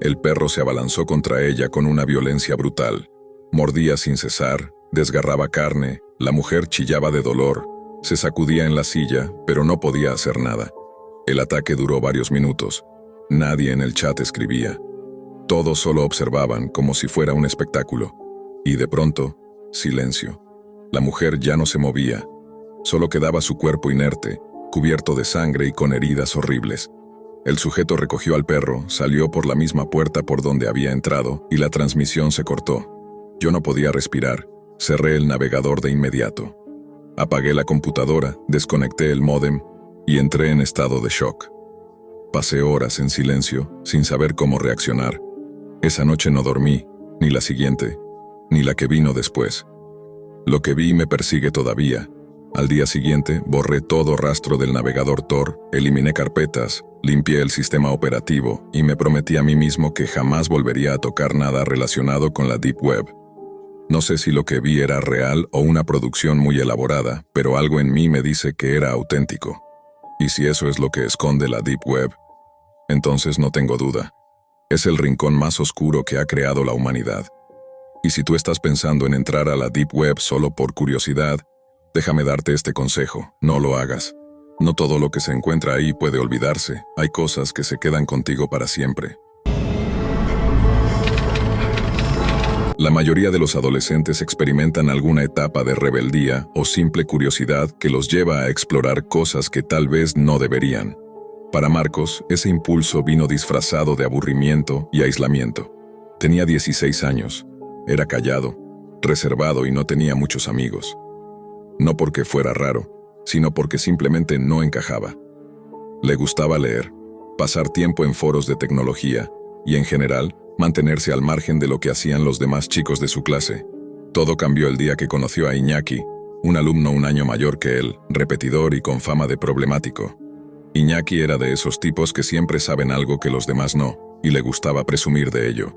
El perro se abalanzó contra ella con una violencia brutal. Mordía sin cesar, desgarraba carne, la mujer chillaba de dolor, se sacudía en la silla, pero no podía hacer nada. El ataque duró varios minutos. Nadie en el chat escribía. Todos solo observaban como si fuera un espectáculo. Y de pronto, silencio. La mujer ya no se movía. Solo quedaba su cuerpo inerte, cubierto de sangre y con heridas horribles. El sujeto recogió al perro, salió por la misma puerta por donde había entrado y la transmisión se cortó. Yo no podía respirar. Cerré el navegador de inmediato. Apagué la computadora, desconecté el módem y entré en estado de shock. Pasé horas en silencio, sin saber cómo reaccionar. Esa noche no dormí, ni la siguiente, ni la que vino después. Lo que vi me persigue todavía. Al día siguiente, borré todo rastro del navegador Tor, eliminé carpetas, limpié el sistema operativo y me prometí a mí mismo que jamás volvería a tocar nada relacionado con la Deep Web. No sé si lo que vi era real o una producción muy elaborada, pero algo en mí me dice que era auténtico. Y si eso es lo que esconde la Deep Web, entonces no tengo duda. Es el rincón más oscuro que ha creado la humanidad. Y si tú estás pensando en entrar a la Deep Web solo por curiosidad, déjame darte este consejo: no lo hagas. No todo lo que se encuentra ahí puede olvidarse. Hay cosas que se quedan contigo para siempre. La mayoría de los adolescentes experimentan alguna etapa de rebeldía o simple curiosidad que los lleva a explorar cosas que tal vez no deberían. Para Marcos, ese impulso vino disfrazado de aburrimiento y aislamiento. Tenía 16 años, era callado, reservado y no tenía muchos amigos. No porque fuera raro, sino porque simplemente no encajaba. Le gustaba leer, pasar tiempo en foros de tecnología y, en general, mantenerse al margen de lo que hacían los demás chicos de su clase. Todo cambió el día que conoció a Iñaki, un alumno un año mayor que él, repetidor y con fama de problemático. Iñaki era de esos tipos que siempre saben algo que los demás no, y le gustaba presumir de ello.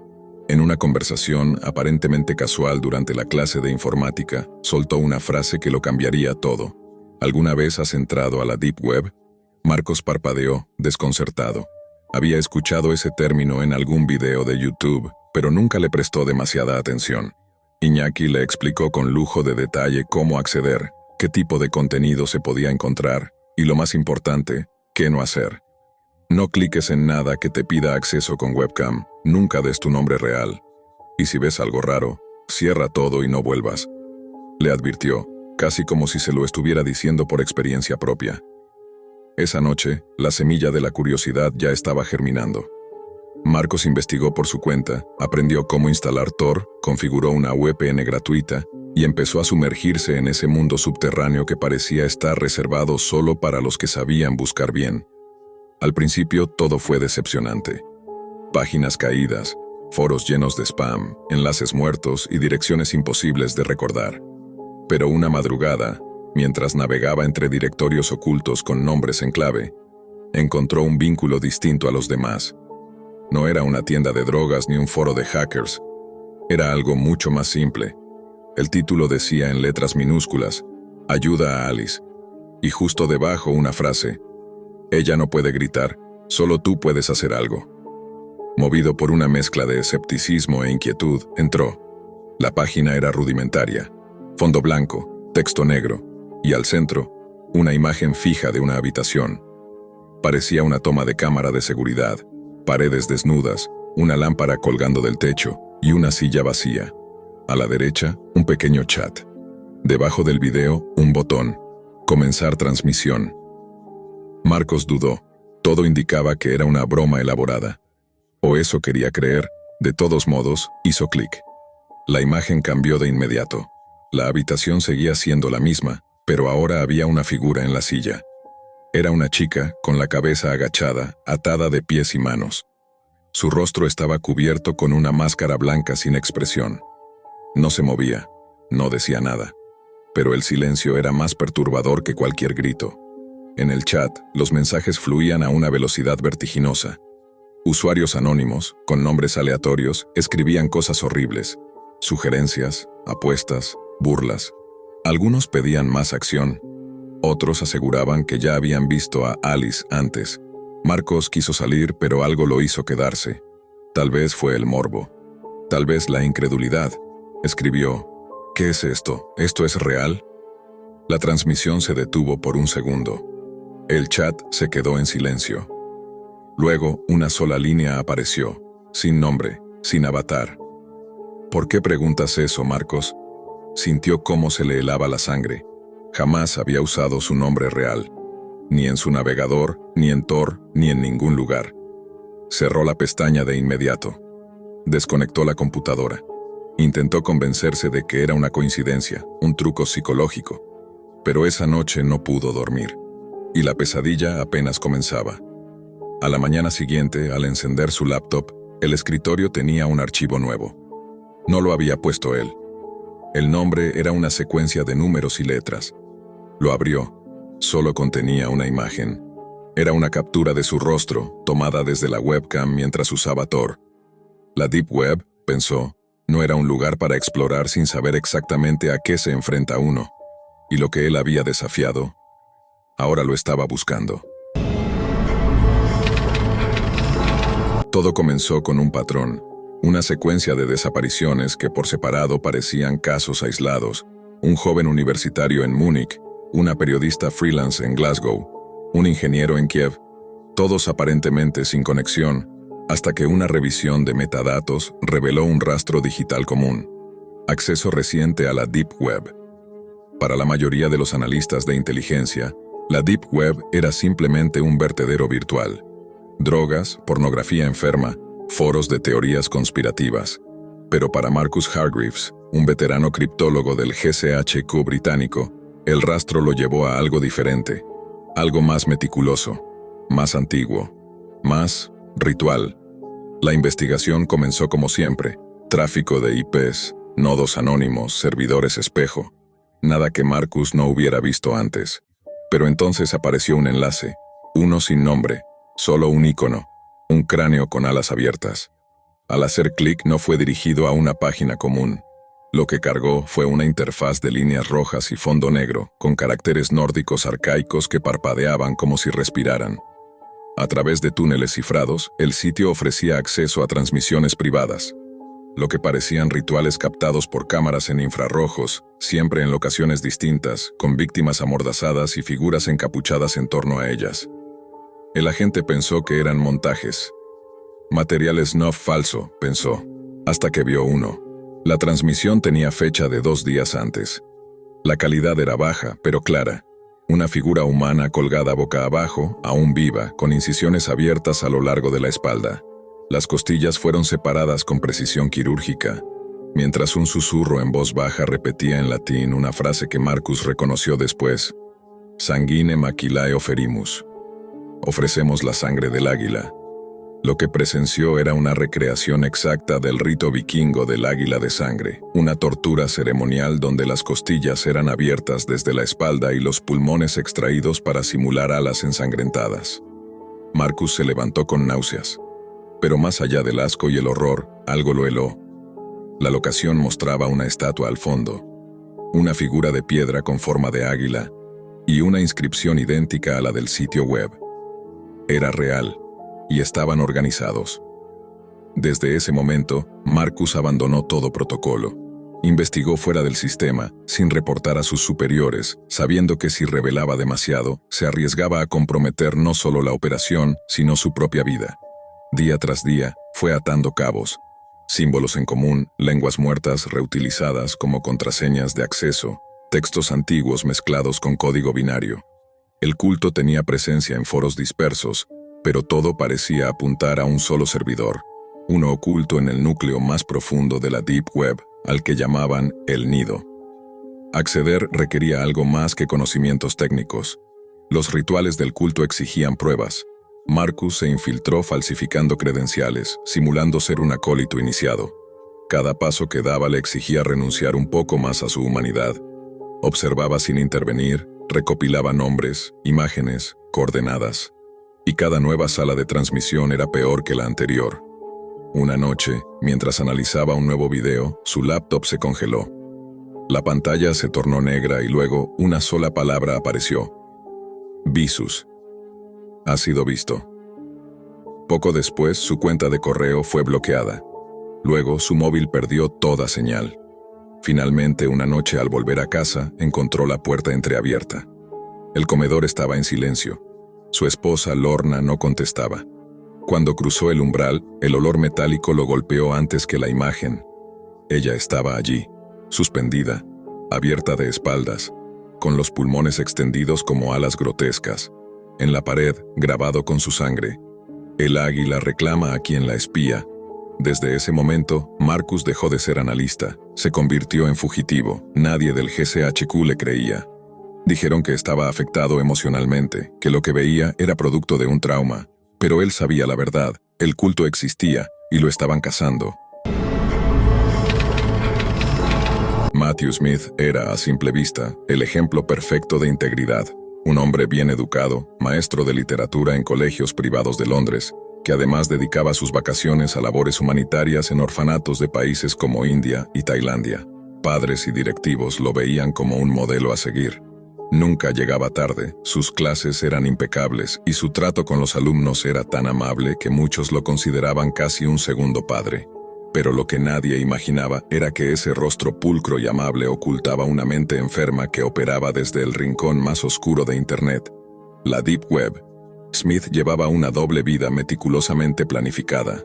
En una conversación aparentemente casual durante la clase de informática, soltó una frase que lo cambiaría todo. ¿Alguna vez has entrado a la Deep Web? Marcos parpadeó, desconcertado. Había escuchado ese término en algún video de YouTube, pero nunca le prestó demasiada atención. Iñaki le explicó con lujo de detalle cómo acceder, qué tipo de contenido se podía encontrar, y lo más importante, qué no hacer. No cliques en nada que te pida acceso con webcam, nunca des tu nombre real. Y si ves algo raro, cierra todo y no vuelvas. Le advirtió, casi como si se lo estuviera diciendo por experiencia propia. Esa noche, la semilla de la curiosidad ya estaba germinando. Marcos investigó por su cuenta, aprendió cómo instalar Tor, configuró una VPN gratuita y empezó a sumergirse en ese mundo subterráneo que parecía estar reservado solo para los que sabían buscar bien. Al principio todo fue decepcionante. Páginas caídas, foros llenos de spam, enlaces muertos y direcciones imposibles de recordar. Pero una madrugada, mientras navegaba entre directorios ocultos con nombres en clave, encontró un vínculo distinto a los demás. No era una tienda de drogas ni un foro de hackers. Era algo mucho más simple. El título decía en letras minúsculas, «Ayuda a Alice», y justo debajo una frase, «Ella no puede gritar, solo tú puedes hacer algo». Movido por una mezcla de escepticismo e inquietud, entró. La página era rudimentaria. Fondo blanco, texto negro, y al centro, una imagen fija de una habitación. Parecía una toma de cámara de seguridad, paredes desnudas, una lámpara colgando del techo y una silla vacía. A la derecha, un pequeño chat. Debajo del video, un botón. Comenzar transmisión. Marcos dudó. Todo indicaba que era una broma elaborada. O eso quería creer. De todos modos, hizo clic. La imagen cambió de inmediato. La habitación seguía siendo la misma, pero ahora había una figura en la silla. Era una chica, con la cabeza agachada, atada de pies y manos. Su rostro estaba cubierto con una máscara blanca sin expresión. No se movía, no decía nada. Pero el silencio era más perturbador que cualquier grito. En el chat, los mensajes fluían a una velocidad vertiginosa. Usuarios anónimos, con nombres aleatorios, escribían cosas horribles. Sugerencias, apuestas, burlas. Algunos pedían más acción. Otros aseguraban que ya habían visto a Alice antes. Marcos quiso salir, pero algo lo hizo quedarse. Tal vez fue el morbo. Tal vez la incredulidad. Escribió: ¿qué es esto? ¿Esto es real? La transmisión se detuvo por un segundo. El chat se quedó en silencio. Luego, una sola línea apareció, sin nombre, sin avatar. ¿Por qué preguntas eso, Marcos? Sintió cómo se le helaba la sangre. Jamás había usado su nombre real. Ni en su navegador, ni en Tor, ni en ningún lugar. Cerró la pestaña de inmediato. Desconectó la computadora. Intentó convencerse de que era una coincidencia, un truco psicológico. Pero esa noche no pudo dormir. Y la pesadilla apenas comenzaba. A la mañana siguiente, al encender su laptop, el escritorio tenía un archivo nuevo. No lo había puesto él. El nombre era una secuencia de números y letras. Lo abrió. Solo contenía una imagen. Era una captura de su rostro, tomada desde la webcam mientras usaba Tor. La Deep Web, pensó, no era un lugar para explorar sin saber exactamente a qué se enfrenta uno. Y lo que él había desafiado, ahora lo estaba buscando. Todo comenzó con un patrón, una secuencia de desapariciones que por separado parecían casos aislados. Un joven universitario en Múnich, una periodista freelance en Glasgow, un ingeniero en Kiev, todos aparentemente sin conexión, hasta que una revisión de metadatos reveló un rastro digital común. Acceso reciente a la Deep Web. Para la mayoría de los analistas de inteligencia, la Deep Web era simplemente un vertedero virtual. Drogas, pornografía enferma, foros de teorías conspirativas. Pero para Marcus Hargreaves, un veterano criptólogo del GCHQ británico, el rastro lo llevó a algo diferente, algo más meticuloso, más antiguo, más ritual. La investigación comenzó como siempre: tráfico de IPs, nodos anónimos, servidores espejo, nada que Marcus no hubiera visto antes. Pero entonces apareció un enlace, uno sin nombre, solo un icono, un cráneo con alas abiertas. Al hacer clic no fue dirigido a una página común. Lo que cargó fue una interfaz de líneas rojas y fondo negro, con caracteres nórdicos arcaicos que parpadeaban como si respiraran. A través de túneles cifrados, el sitio ofrecía acceso a transmisiones privadas, lo que parecían rituales captados por cámaras en infrarrojos, siempre en locaciones distintas, con víctimas amordazadas y figuras encapuchadas en torno a ellas. El agente pensó que eran montajes. Material snuff falso, pensó, hasta que vio uno. La transmisión tenía fecha de 2 días antes. La calidad era baja, pero clara. Una figura humana colgada boca abajo, aún viva, con incisiones abiertas a lo largo de la espalda. Las costillas fueron separadas con precisión quirúrgica, mientras un susurro en voz baja repetía en latín una frase que Marcus reconoció después: Sanguine maquilae oferimus. Ofrecemos la sangre del águila. Lo que presenció era una recreación exacta del rito vikingo del águila de sangre, una tortura ceremonial donde las costillas eran abiertas desde la espalda y los pulmones extraídos para simular alas ensangrentadas. Marcus se levantó con náuseas. Pero más allá del asco y el horror, algo lo heló. La locación mostraba una estatua al fondo, una figura de piedra con forma de águila y una inscripción idéntica a la del sitio web. Era real. Y estaban organizados. Desde ese momento, Marcus abandonó todo protocolo. Investigó fuera del sistema, sin reportar a sus superiores, sabiendo que si revelaba demasiado, se arriesgaba a comprometer no solo la operación, sino su propia vida. Día tras día, fue atando cabos. Símbolos en común, lenguas muertas reutilizadas como contraseñas de acceso, textos antiguos mezclados con código binario. El culto tenía presencia en foros dispersos, pero todo parecía apuntar a un solo servidor, uno oculto en el núcleo más profundo de la Deep Web, al que llamaban el nido. Acceder requería algo más que conocimientos técnicos. Los rituales del culto exigían pruebas. Marcus se infiltró falsificando credenciales, simulando ser un acólito iniciado. Cada paso que daba le exigía renunciar un poco más a su humanidad. Observaba sin intervenir, recopilaba nombres, imágenes, coordenadas. Y cada nueva sala de transmisión era peor que la anterior. Una noche, mientras analizaba un nuevo video, su laptop se congeló. La pantalla se tornó negra y luego una sola palabra apareció: Visus. Ha sido visto. Poco después, su cuenta de correo fue bloqueada. Luego, su móvil perdió toda señal. Finalmente, una noche al volver a casa, encontró la puerta entreabierta. El comedor estaba en silencio. Su esposa, Lorna, no contestaba. Cuando cruzó el umbral, el olor metálico lo golpeó antes que la imagen. Ella estaba allí, suspendida, abierta de espaldas, con los pulmones extendidos como alas grotescas. En la pared, grabado con su sangre, el águila reclama a quien la espía. Desde ese momento, Marcus dejó de ser analista, se convirtió en fugitivo. Nadie del GCHQ le creía. Dijeron que estaba afectado emocionalmente, que lo que veía era producto de un trauma, pero él sabía la verdad, el culto existía, y lo estaban cazando. Matthew Smith era, a simple vista, el ejemplo perfecto de integridad. Un hombre bien educado, maestro de literatura en colegios privados de Londres, que además dedicaba sus vacaciones a labores humanitarias en orfanatos de países como India y Tailandia. Padres y directivos lo veían como un modelo a seguir. Nunca llegaba tarde, sus clases eran impecables y su trato con los alumnos era tan amable que muchos lo consideraban casi un segundo padre. Pero lo que nadie imaginaba era que ese rostro pulcro y amable ocultaba una mente enferma que operaba desde el rincón más oscuro de Internet, la Deep Web. Smith llevaba una doble vida meticulosamente planificada.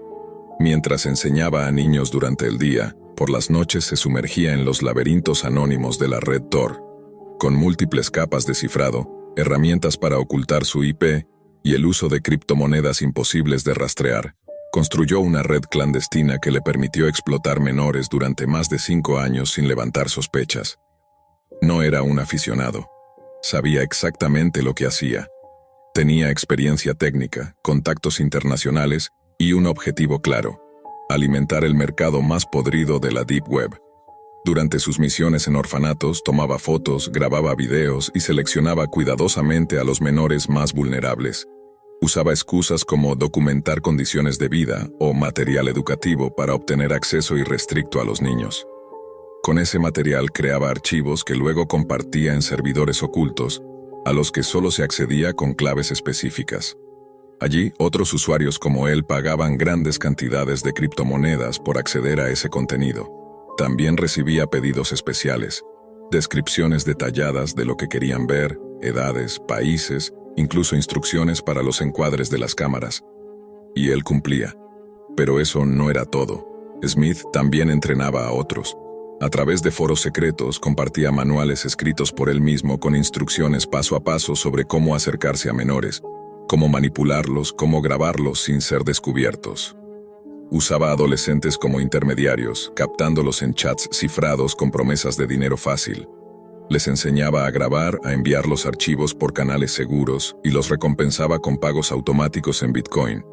Mientras enseñaba a niños durante el día, por las noches se sumergía en los laberintos anónimos de la red Tor, con múltiples capas de cifrado, herramientas para ocultar su IP y el uso de criptomonedas imposibles de rastrear. Construyó una red clandestina que le permitió explotar menores durante más de 5 años sin levantar sospechas. No era un aficionado. Sabía exactamente lo que hacía. Tenía experiencia técnica, contactos internacionales y un objetivo claro: alimentar el mercado más podrido de la Deep Web. Durante sus misiones en orfanatos, tomaba fotos, grababa videos y seleccionaba cuidadosamente a los menores más vulnerables. Usaba excusas como documentar condiciones de vida o material educativo para obtener acceso irrestricto a los niños. Con ese material creaba archivos que luego compartía en servidores ocultos, a los que solo se accedía con claves específicas. Allí, otros usuarios como él pagaban grandes cantidades de criptomonedas por acceder a ese contenido. También recibía pedidos especiales, descripciones detalladas de lo que querían ver, edades, países, incluso instrucciones para los encuadres de las cámaras. Y él cumplía. Pero eso no era todo. Smith también entrenaba a otros. A través de foros secretos compartía manuales escritos por él mismo con instrucciones paso a paso sobre cómo acercarse a menores, cómo manipularlos, cómo grabarlos sin ser descubiertos. Usaba a adolescentes como intermediarios, captándolos en chats cifrados con promesas de dinero fácil. Les enseñaba a grabar, a enviar los archivos por canales seguros y los recompensaba con pagos automáticos en Bitcoin.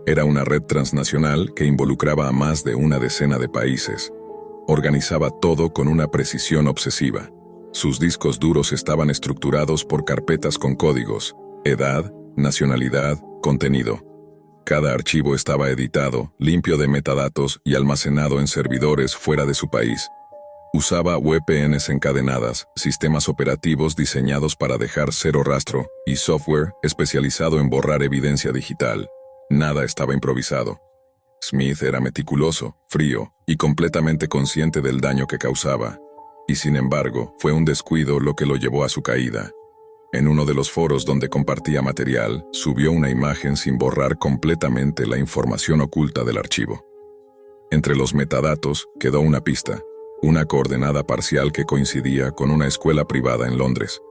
Era una red transnacional que involucraba a más de una decena de países. Organizaba todo con una precisión obsesiva. Sus discos duros estaban estructurados por carpetas con códigos, edad, nacionalidad, contenido. Cada archivo estaba editado, limpio de metadatos y almacenado en servidores fuera de su país. Usaba VPNs encadenadas, sistemas operativos diseñados para dejar cero rastro y software especializado en borrar evidencia digital. Nada estaba improvisado. Smith era meticuloso, frío y completamente consciente del daño que causaba. Y sin embargo, fue un descuido lo que lo llevó a su caída. En uno de los foros donde compartía material, subió una imagen sin borrar completamente la información oculta del archivo. Entre los metadatos quedó una pista, una coordenada parcial que coincidía con una escuela privada en Londres.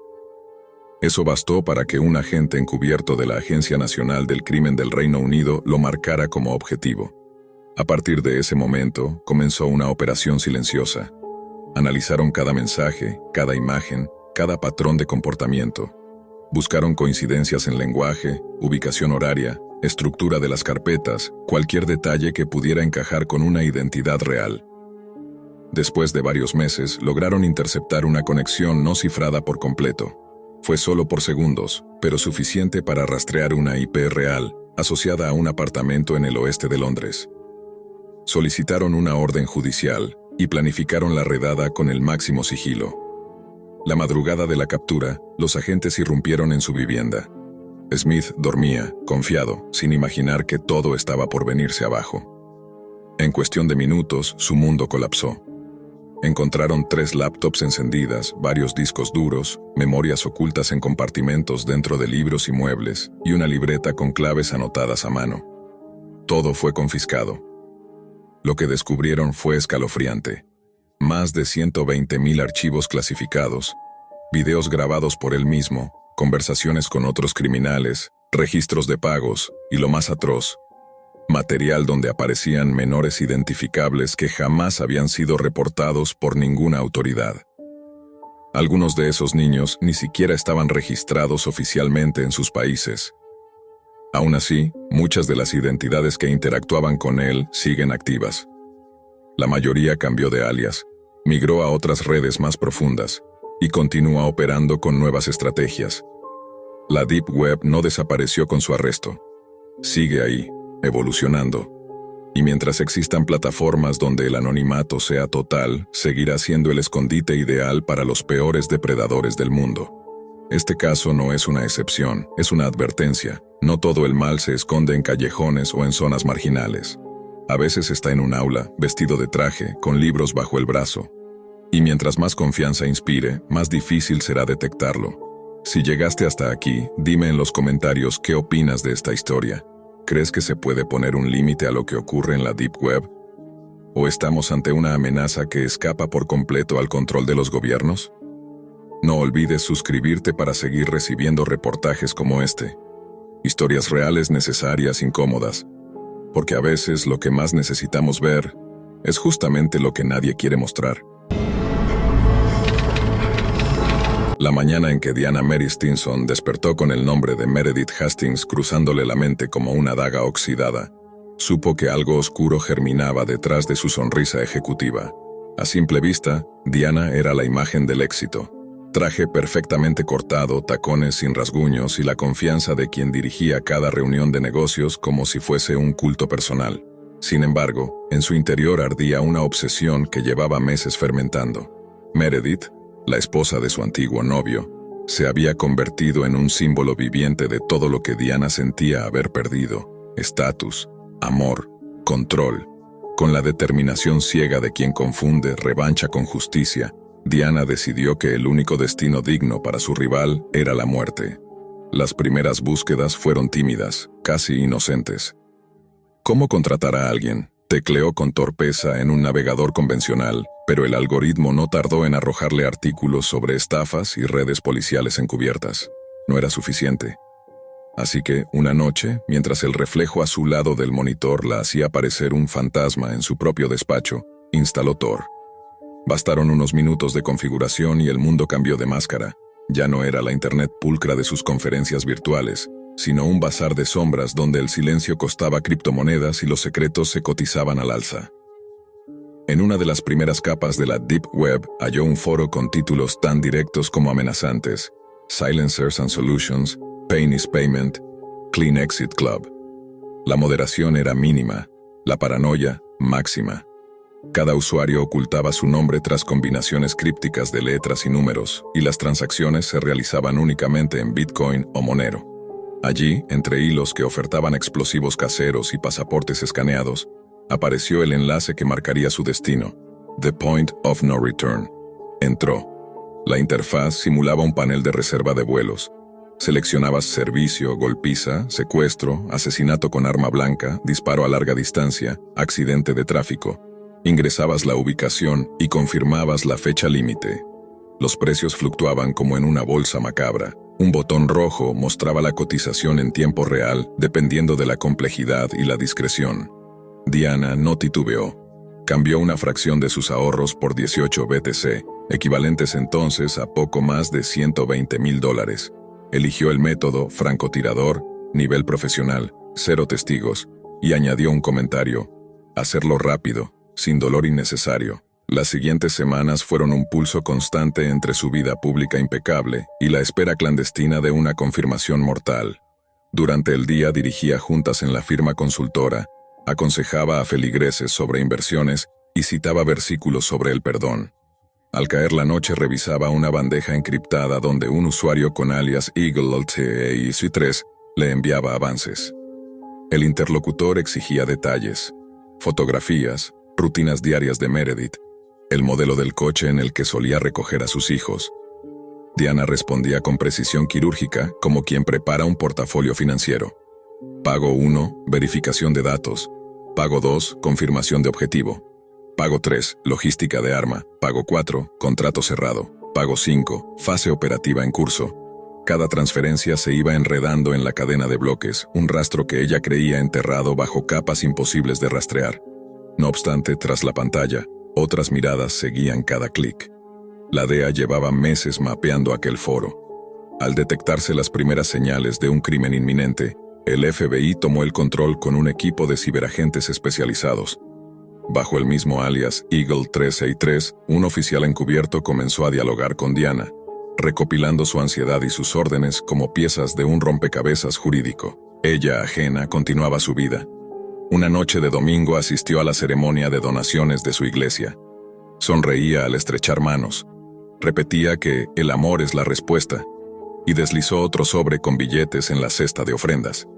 Eso bastó para que un agente encubierto de la Agencia Nacional del Crimen del Reino Unido lo marcara como objetivo. A partir de ese momento, comenzó una operación silenciosa. Analizaron cada mensaje, cada imagen, cada patrón de comportamiento. Buscaron coincidencias en lenguaje, ubicación horaria, estructura de las carpetas, cualquier detalle que pudiera encajar con una identidad real. Después de varios meses, lograron interceptar una conexión no cifrada por completo. Fue solo por segundos, pero suficiente para rastrear una IP real, asociada a un apartamento en el oeste de Londres. Solicitaron una orden judicial y planificaron la redada con el máximo sigilo. La madrugada de la captura, los agentes irrumpieron en su vivienda. Smith dormía, confiado, sin imaginar que todo estaba por venirse abajo. En cuestión de minutos, su mundo colapsó. Encontraron 3 laptops encendidas, varios discos duros, memorias ocultas en compartimentos dentro de libros y muebles, y una libreta con claves anotadas a mano. Todo fue confiscado. Lo que descubrieron fue escalofriante. Más de 120.000 archivos clasificados, videos grabados por él mismo, conversaciones con otros criminales, registros de pagos, y lo más atroz, material donde aparecían menores identificables que jamás habían sido reportados por ninguna autoridad. Algunos de esos niños ni siquiera estaban registrados oficialmente en sus países. Aún así, muchas de las identidades que interactuaban con él siguen activas. La mayoría cambió de alias, migró a otras redes más profundas, y continúa operando con nuevas estrategias. La Deep Web no desapareció con su arresto. Sigue ahí, evolucionando. Y mientras existan plataformas donde el anonimato sea total, seguirá siendo el escondite ideal para los peores depredadores del mundo. Este caso no es una excepción, es una advertencia. No todo el mal se esconde en callejones o en zonas marginales. A veces está en un aula, vestido de traje, con libros bajo el brazo. Y mientras más confianza inspire, más difícil será detectarlo. Si llegaste hasta aquí, dime en los comentarios qué opinas de esta historia. ¿Crees que se puede poner un límite a lo que ocurre en la Deep Web? ¿O estamos ante una amenaza que escapa por completo al control de los gobiernos? No olvides suscribirte para seguir recibiendo reportajes como este. Historias reales, necesarias, incómodas. Porque a veces lo que más necesitamos ver es justamente lo que nadie quiere mostrar. La mañana en que Diana Mary Stinson despertó con el nombre de Meredith Hastings cruzándole la mente como una daga oxidada, supo que algo oscuro germinaba detrás de su sonrisa ejecutiva. A simple vista, Diana era la imagen del éxito. Traje perfectamente cortado, tacones sin rasguños y la confianza de quien dirigía cada reunión de negocios como si fuese un culto personal. Sin embargo, en su interior ardía una obsesión que llevaba meses fermentando. Meredith, la esposa de su antiguo novio, se había convertido en un símbolo viviente de todo lo que Diana sentía haber perdido: estatus, amor, control. Con la determinación ciega de quien confunde revancha con justicia, Diana decidió que el único destino digno para su rival era la muerte. Las primeras búsquedas fueron tímidas, casi inocentes. ¿Cómo contratar a alguien? Tecleó con torpeza en un navegador convencional, pero el algoritmo no tardó en arrojarle artículos sobre estafas y redes policiales encubiertas. No era suficiente. Así que, una noche, mientras el reflejo azulado del monitor la hacía parecer un fantasma en su propio despacho, instaló Tor. Bastaron unos minutos de configuración y el mundo cambió de máscara. Ya no era la internet pulcra de sus conferencias virtuales, sino un bazar de sombras donde el silencio costaba criptomonedas y los secretos se cotizaban al alza. En una de las primeras capas de la Deep Web halló un foro con títulos tan directos como amenazantes: Silencers and Solutions, Pain is Payment, Clean Exit Club. La moderación era mínima, la paranoia máxima. Cada usuario ocultaba su nombre tras combinaciones crípticas de letras y números, y las transacciones se realizaban únicamente en Bitcoin o Monero. Allí, entre hilos que ofertaban explosivos caseros y pasaportes escaneados, apareció el enlace que marcaría su destino: The Point of No Return. Entró. La interfaz simulaba un panel de reserva de vuelos. Seleccionabas servicio, golpiza, secuestro, asesinato con arma blanca, disparo a larga distancia, accidente de tráfico. Ingresabas la ubicación y confirmabas la fecha límite. Los precios fluctuaban como en una bolsa macabra. Un botón rojo mostraba la cotización en tiempo real, dependiendo de la complejidad y la discreción. Diana no titubeó. Cambió una fracción de sus ahorros por 18 BTC, equivalentes entonces a poco más de $120,000. Eligió el método francotirador, nivel profesional, 0 testigos, y añadió un comentario: hacerlo rápido, sin dolor innecesario. Las siguientes semanas fueron un pulso constante entre su vida pública impecable y la espera clandestina de una confirmación mortal. Durante el día dirigía juntas en la firma consultora, aconsejaba a feligreses sobre inversiones y citaba versículos sobre el perdón. Al caer la noche revisaba una bandeja encriptada donde un usuario con alias Eagle LTE y C3 Le enviaba avances. El interlocutor exigía detalles, fotografías, rutinas diarias de Meredith, el modelo del coche en el que solía recoger a sus hijos. Diana respondía con precisión quirúrgica, como quien prepara un portafolio financiero. Pago 1, verificación de datos. Pago 2, confirmación de objetivo. Pago 3, logística de arma. Pago 4, contrato cerrado. Pago 5, fase operativa en curso. Cada transferencia se iba enredando en la cadena de bloques, un rastro que ella creía enterrado bajo capas imposibles de rastrear. No obstante, tras la pantalla, otras miradas seguían cada clic. La DEA llevaba meses mapeando aquel foro. Al detectarse las primeras señales de un crimen inminente, el FBI tomó el control con un equipo de ciberagentes especializados. Bajo el mismo alias Eagle 363, un oficial encubierto comenzó a dialogar con Diana, recopilando su ansiedad y sus órdenes como piezas de un rompecabezas jurídico. Ella, ajena, continuaba su vida. Una noche de domingo asistió a la ceremonia de donaciones de su iglesia. Sonreía al estrechar manos. Repetía que el amor es la respuesta, y deslizó otro sobre con billetes en la cesta de ofrendas.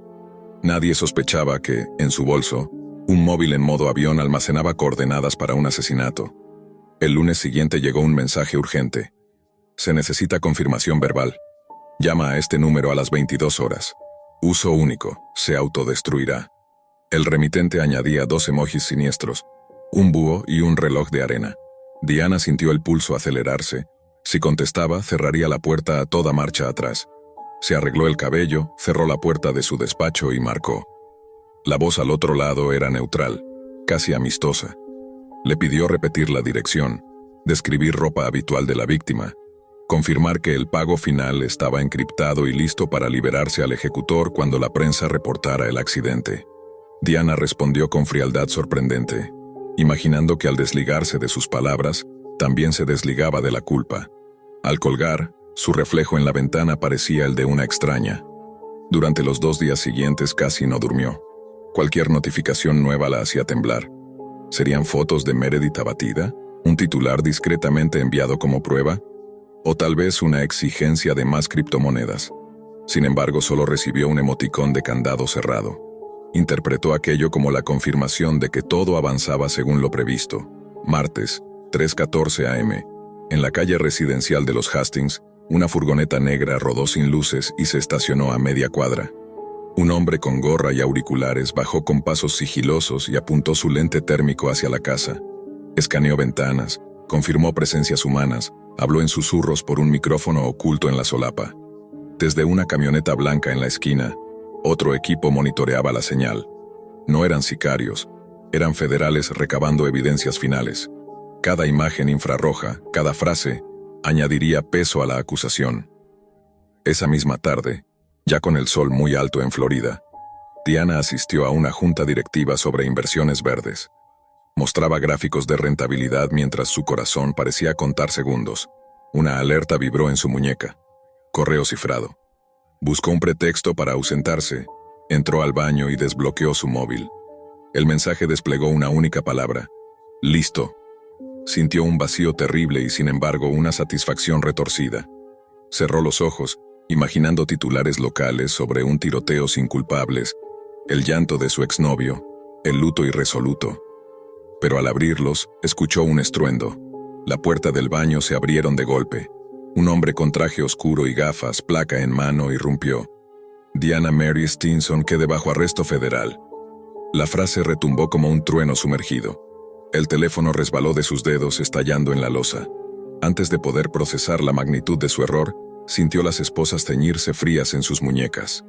Nadie sospechaba que, en su bolso, un móvil en modo avión almacenaba coordenadas para un asesinato. El lunes siguiente llegó un mensaje urgente. Se necesita confirmación verbal. Llama a este número a las 22 horas. Uso único. Se autodestruirá. El remitente añadía 2 emojis siniestros, un búho y un reloj de arena. Diana sintió el pulso acelerarse. Si contestaba, cerraría la puerta a toda marcha atrás. Se arregló el cabello, cerró la puerta de su despacho y marcó. La voz al otro lado era neutral, casi amistosa. Le pidió repetir la dirección, describir ropa habitual de la víctima, confirmar que el pago final estaba encriptado y listo para liberarse al ejecutor cuando la prensa reportara el accidente. Diana respondió con frialdad sorprendente, imaginando que al desligarse de sus palabras, también se desligaba de la culpa. Al colgar, su reflejo en la ventana parecía el de una extraña. Durante los 2 días siguientes casi no durmió. Cualquier notificación nueva la hacía temblar. ¿Serían fotos de Meredith abatida? ¿Un titular discretamente enviado como prueba? ¿O tal vez una exigencia de más criptomonedas? Sin embargo, solo recibió un emoticón de candado cerrado. Interpretó aquello como la confirmación de que todo avanzaba según lo previsto. Martes, 3:14 am. En la calle residencial de los Hastings, una furgoneta negra rodó sin luces y se estacionó a media cuadra. Un hombre con gorra y auriculares bajó con pasos sigilosos y apuntó su lente térmico hacia la casa. Escaneó ventanas, confirmó presencias humanas, habló en susurros por un micrófono oculto en la solapa. Desde una camioneta blanca en la esquina, otro equipo monitoreaba la señal. No eran sicarios, eran federales recabando evidencias finales. Cada imagen infrarroja, cada frase, añadiría peso a la acusación. Esa misma tarde, ya con el sol muy alto en Florida, Diana asistió a una junta directiva sobre inversiones verdes. Mostraba gráficos de rentabilidad mientras su corazón parecía contar segundos. Una alerta vibró en su muñeca. Correo cifrado. Buscó un pretexto para ausentarse, entró al baño y desbloqueó su móvil. El mensaje desplegó una única palabra: listo. Sintió un vacío terrible y sin embargo una satisfacción retorcida. Cerró los ojos, imaginando titulares locales sobre un tiroteo sin culpables, el llanto de su exnovio, el luto irresoluto. Pero al abrirlos, escuchó un estruendo. La puerta del baño se abrieron de golpe. Un hombre con traje oscuro y gafas, placa en mano, irrumpió. Diana Mary Stinson quede bajo arresto federal. La frase retumbó como un trueno sumergido. El teléfono resbaló de sus dedos estallando en la losa. Antes de poder procesar la magnitud de su error, sintió las esposas ceñirse frías en sus muñecas.